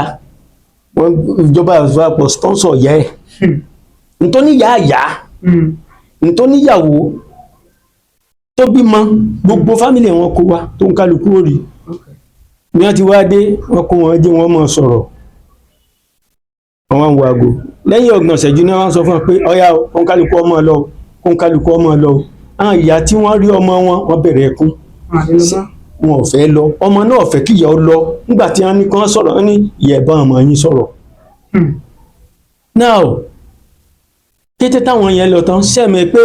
[SPEAKER 1] wọn ìjọba ìpapọ̀ sponsor yẹ ẹ̀ ìyìn tó níyà àyà ìyìn tó níyàwó tó bímọ gbogbo fámìlì wọn kó wa tó ń kálukú rí ní wọ́n ti wá dé wọ́n kó wọn jẹ́ wọ́n mọ̀ sọ̀rọ̀ wọ́n wo aago lẹ́yìn ọgbọ̀n ìṣẹ́jú ni wọ́n sọ fún wọn pé ọ̀yá kóńkálukú ọmọ lọ kóńkálukú ọmọ lọ àwọn ìyá tí wọ́n rí ọmọ wọn wọ́n bẹ̀rẹ̀ ẹkún wọn ò fẹ́ lọ ọmọ náà fẹ́ kí ìyá ó lọ nígbà tí wọ́n ní kán sọ̀rọ̀ wọ́n ní ìyá ẹ̀bá ọmọ yín sọ̀rọ̀. now kété táwọn yẹn lọ tán sẹ́mi pé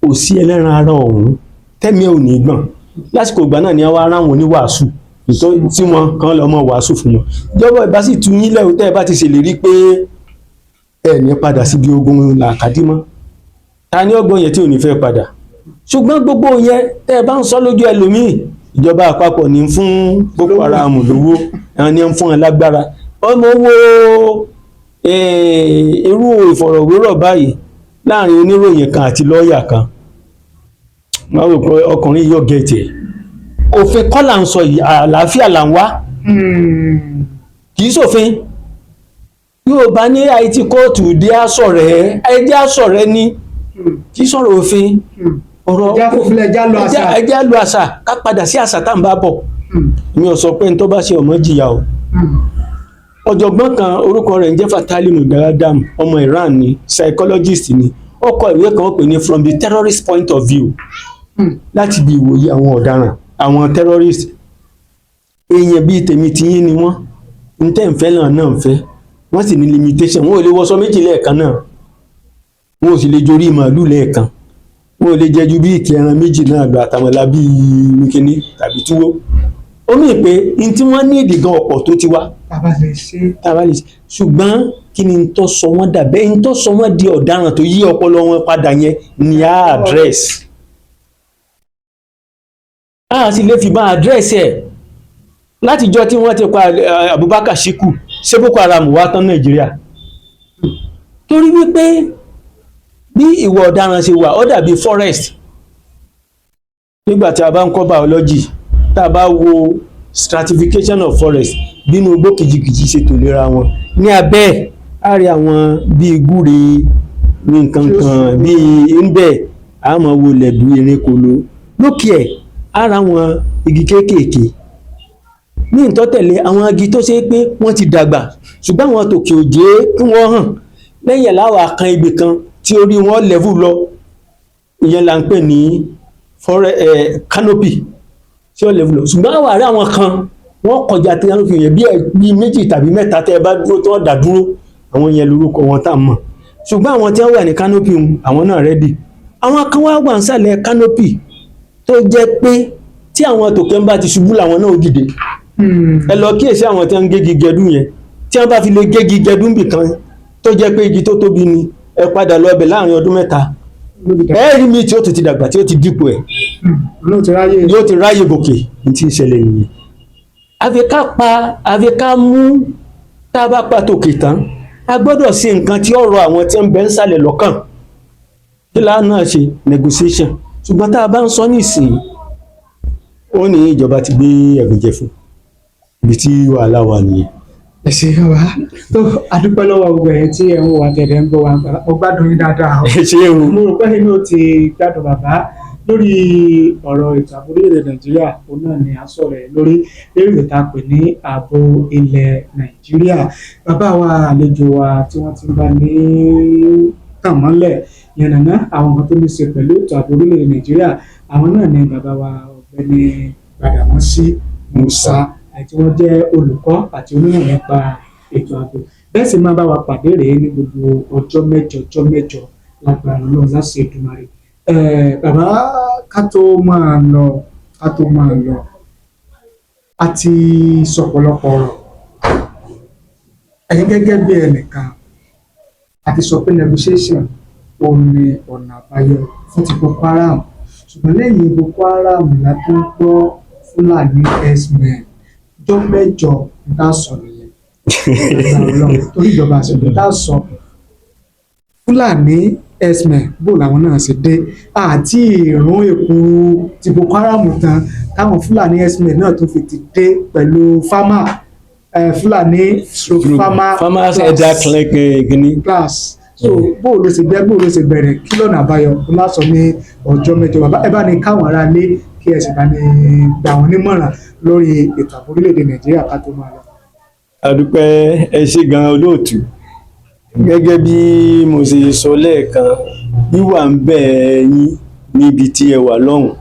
[SPEAKER 1] kò sí ẹlẹ́ran ara ọ̀hún tẹ́mi ò ní gbọ̀n lásìkò ìgbà náà ni wọ́n á ráwọn oníwàásù tí wọ́n kàn lọ́ mọ̀ wàásù fún wọn ìjọba ìbá sì tún yín lẹ́rù tẹ́ ẹ bá ti ṣèlérí pé ẹ ní padà síbi ogun làkàdí mọ́ ta ni ọgbọ́n yẹn tí ò ní fẹ́ padà ṣùgbọ́n gbogbo yẹn tẹ́ ẹ bá ń sọ lójú ẹlòmíì ìjọba àpapọ̀ ní fún Boko Haram lówó ẹ̀hán ní fún ẹ lágbára ọmọ owó irú ìfọ̀rọ̀wérọ̀ báyìí láàrin oníròyìn kan àti lọ́ọ̀yà kan máa rò pé ọkùnrin yóò gẹ̀ẹ́tì ẹ̀ òfin kọ́ là ń sọ yìí àlàáfíà là ń wá kì í ṣòfin yóò bá ní àìtí kóòtù dé àsọ̀rẹ́ ẹjẹ́ àsọ̀rẹ́ ní kì í sọ̀rọ̀ òfin ọ̀rọ̀ ẹjẹ́ lu àṣà ká padà sí àṣà tá à ń bá bọ̀ mi ò sọ pé n tó bá ṣe ọmọ jìyà o ọ̀jọ̀gbọ́n kan orúkọ rẹ̀ ń jẹ́ Fatali Mugaradam ọmọ Iran ni psychologist ni ó kọ ìwé kan ó pè ní From the Terrorist Point of View láti bí ìwòye àwọn ọ̀daràn àwọn terrorist èèyàn bíi tèmi tiyín ni wọ́n ń tẹ́ ń fẹ́ náà ń fẹ́ wọ́n sì ní limitation wọn ò lè wọṣọ méjì lẹ́ẹ̀kan náà wọn ò sì lè jorí màálù lẹ́ẹ̀kan wọn ò lè jẹ ju bí ìkẹ́ ẹran méjì náà gbà àtàmọ̀lá bíi wíkíní tàbí túwó ó mì pé n tí wọ́n ní èdè gan ọ̀pọ̀ tó ti wá tàbá lè ṣe ṣùgbọ́n kí ni n tó sọ wọ́n dà bẹ́ẹ̀ n tó sọ wọ́n di ọ̀daràn tó yí ọpọlọ wọn padà yẹn ni á àdírẹ́sì a sì lè fi bá àdírẹ́sì ẹ̀ látijọ́ tí wọ́n ti pa Abubakar Shiku ṣé Boko Haram wá tán Nàìjíríà torí wípé bí ìwà ọ̀daràn ṣe wà ó dàbí forest nígbà tí a bá ń kọ́ biology tá a bá wo stratification of forest bínú igbó kìjìkìjì ṣe tò lera wọn ní abẹ́ á rí àwọn bíi gúre ní nǹkan kan bíi ńbẹ àmọ́ wo lẹ̀dú erékolo lókè ẹ̀ á ra àwọn igi kéékèèké ní ìtọ́tẹ̀lé àwọn igi tó ṣe pé wọ́n ti dàgbà ṣùgbọ́n àwọn tòkè òjé kí wọ́n hàn lẹ́yìn láwà kan ibì kan tí orí wọn level lọ ìyẹn là ń pè ní canopy tí ó level lọ ṣùgbọ́n àwọn àárẹ̀ àwọn kan wọ́n kọjá tí canopy yẹn bí méjì tàbí mẹ́ta tẹ́ ẹ bá dúró tó dà dúró àwọn yẹn lórúkọ wọn tá a mọ̀ ṣùgbọ́n àwọn tí wọ́n wà ní canopy àwọn náà ready àwọn kan wá wà nísàlẹ̀ canopy tó jẹ́ pé tí àwọn tòkè ń bá ti ṣubú làwọn náà ó dìde ẹ lọ kíyèsí àwọn tí wọ́n ń gégi gẹdú yẹn tí wọ́n bá fi lè gégi gẹdú bì kan tó jẹ́ pé igi tó tóbi ni ẹ padà lọ ọbẹ̀ láàrin ọdún mẹ́ta ẹ rí mi tí ó ti dàgbà tí ó ti dípò ẹ̀ yóò ti ráyè gòkè ní tí ń ṣẹlẹ̀ nìyẹn àfi ká mú tá a bá pa tòkè tán a gbọ́dọ̀ sí nǹkan tí ó rọ àwọn tí ń bẹ ń sàlẹ̀ lọ́kàn kí láà náà ṣe negotiation ṣùgbọ́n tá a bá ń sọ nísìnyí ó ní ìjọba ti gbé ẹ̀gúnjẹ fún ibi tí wàhálà wà nìyẹn.
[SPEAKER 2] ẹ ṣe wá tó adúpẹ́ lọ́wọ́ gbogbo ẹ̀yin tí ẹ̀ ń wò wá tẹ̀lé ń gbọ́ wá ó gbádùn yín dáadáa.
[SPEAKER 1] ẹ ṣe o.
[SPEAKER 2] mo rò pé inú ti gbádùn bàbá lórí ọ̀rọ̀ ètò ààbò orílẹ̀-èdè Nàìjíríà òun náà ni à ń sọ̀rọ̀ ẹ̀ lórí ètò tá a pè ní ààbò ilẹ̀ Nàìjíríà. bàbá wa àlejò wa tí wọ́n ti bá ní tàn mọ́lẹ̀ yànnàná àwọn nǹkan tó ní ṣe pẹ̀lú ètò ààbò orílẹ̀-èdè Nàìjíríà àwọn náà ni bàbá wa Ọ̀gbẹ́ni Gbàdàmọ́sí Musa tí wọ́n jẹ́ olùkọ́ àti onímọ̀ nípa ètò ààbò bẹ́ẹ̀ sì máa bá wa pàdé rèé ní gbogbo ọjọ́ mẹ́jọ lágbára Ọlọ́run láṣẹ Èdùmàrè. Bàbá ká tó máa lọ a ti sọ̀pọ̀lọpọ̀ ọ̀rọ̀ ẹ̀yin gẹ́gẹ́ bí ẹnìkan a ti sọ pé negotiation ò ní ọ̀nà àbáyọ fún ti Boko Haram ṣùgbọ́n lẹ́yìn Boko Haram la tó ń gbọ́ Fúlàní herdsmen ọjọ́ mẹ́jọ dá sọ nìyẹn torí ìjọba àṣẹjọ dá sọ Fúlàní herdsmen bó làwọn náà ṣe dé àti ìrún èkó ti Boko Haram tán táwọn Fúlàní herdsmen náà tó fi ti dé pẹ̀lú Fúlàní
[SPEAKER 1] farmers ẹja kìíní
[SPEAKER 2] class so bó ló ṣe bẹ̀rẹ̀ kí lọ́nà àbáyọ lásán ní ọjọ́ mẹ́jọ bàbá ẹ bá ní káwọn ará lé kí ẹ sì bá ní gbà wọ́n nímọ̀ràn lórí ètò ààbò orílẹ̀-èdè Nàìjíríà ká tó máa lọ.
[SPEAKER 1] A dúpẹ́, ẹ ṣé gan olóòtú. Gẹ́gẹ́ bí mo ṣe sọ lẹ́ẹ̀kan, wíwà ń bẹ̀ yín níbi tí ẹ wà lọ́hùn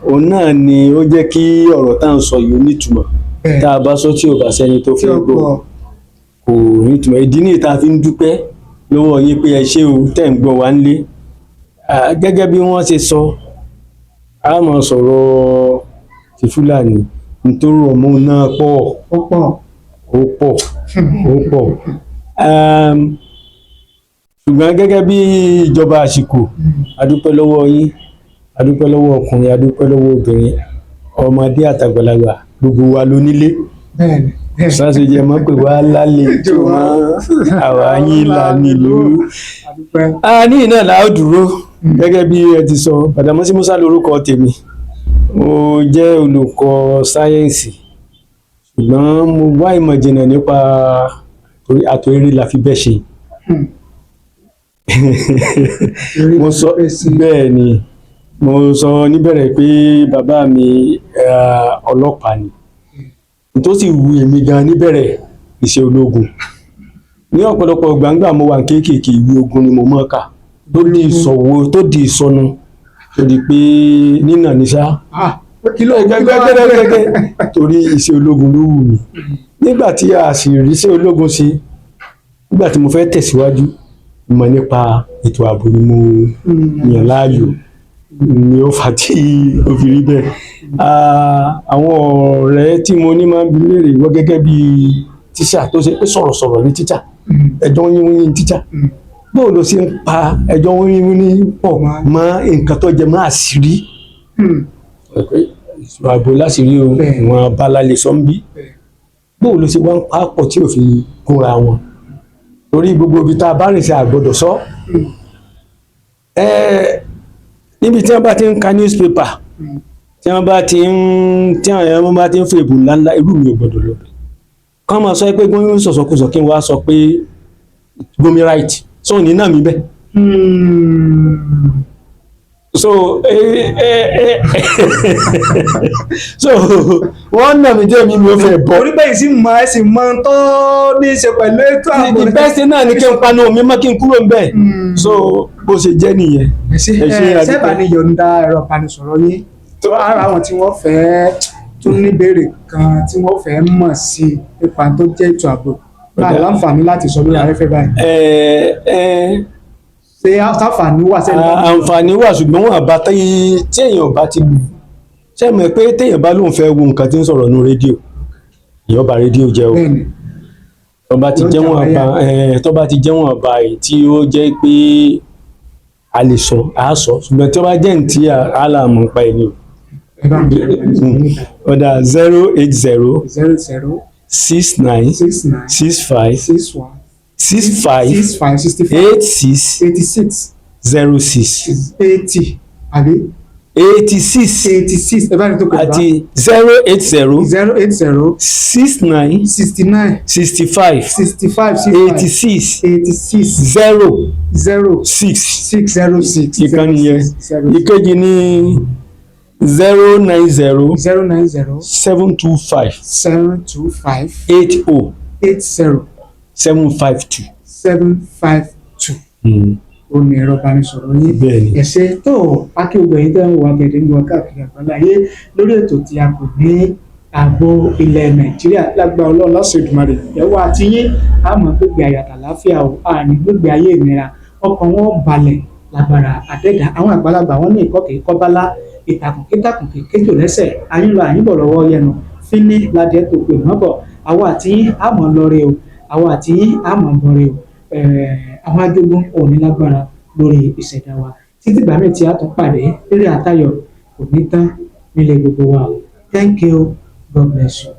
[SPEAKER 1] òun náà ni ó jẹ́ kí ọ̀rọ̀ tá à ń sọ yìí nítumọ̀. Tá a bá sọ tí ò bá sẹ́ni tó fẹ́ gbọ́ kò nítumọ̀. Ìdí nìyí tá a fi ń dúpẹ́ lọ́wọ́ yín pé ẹ ṣé o tẹ́ ń gbọ́ wa nílé. Gẹ́gẹ́ bí wọ́n ṣe sọ, a máa sọ̀rọ̀ ti Fúlàní nítorí ọmọ náà pọ̀.
[SPEAKER 2] Ó pọ̀.
[SPEAKER 1] Ṣùgbọ́n gẹ́gẹ́ bí ìjọba àsìkò, a dúpẹ́ lọ́wọ́ yín, a dúpẹ́ lọ́wọ́ ọkùnrin, a dúpẹ́ lọ́wọ́ obìnrin, ọmọdé àtàgbàlagbà, gbogbo wa ló nílé. Sásìjẹ mọ́ pé wá lálejò mọ́ àwa yín là nílùú. Ní iná là ó dúró gẹ́gẹ́ bí ẹ ti sọ. Badamasi Musa lórúkọ tèmi, mo jẹ́ olùkọ́ sáyẹ́ǹsì, ṣùgbọ́n mo wá ìmọ̀ ìjìnlẹ̀ nípa àtò eré la fi bẹ́ ṣe. Mo sọ bẹ́ẹ̀ ni, mo sọ níbẹ̀rẹ̀ pé bàbá mi ọlọ́pàá ni, tó sì wù èmi gan níbẹ̀rẹ̀ iṣẹ́ ológun. Ní ọ̀pọ̀lọpọ̀ gbàngbà mo wà kéékèèké, ìwé ogun ni mo mọ̀ ká tó di ìsọ̀wọ́ tó di ìsọnù tó di pé nínà ní sá gẹ́gẹ́ torí iṣẹ́ ológun ló wù mí. Nígbà tí a sì rí iṣẹ́ ológun ṣe, nígbà tí mo fẹ́ tẹ̀síwájú mọ̀ nípa ètò ààbò ni mo yàn láàyò, ni ó fà tí ó fi rí bẹ́ẹ̀. Àwọn ọ̀rẹ́ tí mo ní máa ń bi léèrè wọ́n gẹ́gẹ́ bí tíṣà tó ṣe pé sọ̀rọ̀sọ̀rọ̀ ní tíṣà, ẹjọ́ yínwín ní tíṣà. Bóò ló ṣe ń pa ẹjọ́ yínwín ní pọ̀ mọ́ nǹkan tó jẹ mọ́ àṣírí. Ètò ààbò láṣìírí o, wọn bá lálẹ́ sọ́ńbí. Bóò ló ṣe wá ń pa pọ̀ tí ò fi kúnra wọn. Torí gbogbo ibi tá a bá rìn sí àgbọ̀dọ̀ sọ. Níbi tí wọ́n bá ti ń ka newspaper, tí àwọn èèyàn bá ti ń fèbù ńláńlá, irú mi ò gbọdọ̀ lọ bẹ̀. Kán máa sọ pé gómìnà sọ̀sọ̀kùsọ̀ kí n wá sọ pé gómìnà right, sọ ní náà mi bẹ́ẹ̀. So wọ́n nà mí jẹ́ mi ò fẹ́ bọ́.
[SPEAKER 2] Orí bẹ́ẹ̀ sì mọ ẹ sì mọ tó ní í ṣe pẹ̀lú ètò ààbò.
[SPEAKER 1] The best náà ni kí n panu omi mọ́ kí n kúrò ńbẹ̀. So bó ṣe jẹ́ nìyẹn.
[SPEAKER 2] Ṣé bá ní yọ̀ǹda ẹ̀rọ ìbánisọ̀rọ̀ yín tó ara àwọn tí wọ́n fẹ́ tó ní ìbéèrè kan tí wọ́n fẹ́ mọ̀ sí nípa tó jẹ́ ètò ààbò láì láǹfààní láti sọ lórí afẹ́fẹ́ báyìí. Ṣé àǹfààní wà sẹ́ni?
[SPEAKER 1] Àǹfààní wà, ṣùgbọ́n wọn bá tí èèyàn bá ti lù. Ṣé mọ̀ pé téèyàn bá lóun fẹ́ wo nǹkan tí ń sọ̀rọ̀ nínú rédíò, èèyàn bá rédíò jẹ́ o. Tó bá ti jẹ́ wọn bá èyí tí ó jẹ́ pé a lè sọ, a sọ, ṣùgbọ́n tí ó bá jẹ́ ní tí a là mọ̀ nípa ẹni o. Ọ̀dà 080 69 65 86 06
[SPEAKER 2] 80 àbí
[SPEAKER 1] 86
[SPEAKER 2] ẹ bá ní tó kọ
[SPEAKER 1] àti 080
[SPEAKER 2] 69
[SPEAKER 1] 65 86 06 ìkànnì yẹn. Ìkejì ní 090 725 80 752.
[SPEAKER 2] Ó ní ẹ̀rọ ìbánisọ̀rọ̀ yín. Ẹ̀ṣẹ̀ tó akéwògbè yín tẹ́ ń wà gẹ̀dẹ̀ ń wọ káàkiri àgbáláyé lórí ètò tí a kò ní ààbò ilẹ̀ Nàìjíríà lágbára Ọlọ́run lọ́sẹ̀ Èdùmàrè ìyẹ́wò àti yín àmọ́ gbégbé àyàtà láfíà o àní gbégbé ayé ìnira ọkàn wọn balẹ̀ lágbára àdẹ́dà. Àwọn àgbàlagbà wọn ní ìkọ́kẹ́ kọ́bálá ìtàkùn kíntàkùn kéjò lẹ́sẹ̀ ayínlọ àyínbọ̀ lọ́wọ́ yẹnu fínní ládìẹ tó pè wọ́n bọ̀ àwọn àti yín àmọ́ lọ́rẹ́ o àwọn àti yín àmọ́ bọ̀rẹ́ o. Àwọn ajogun òní lágbára lórí ìṣẹ̀dá wa títí ìgbà míì tí a tún pàdé eré àtayọ̀ kò ní tán nílé gbogbo wa o. Thank you, God bless you.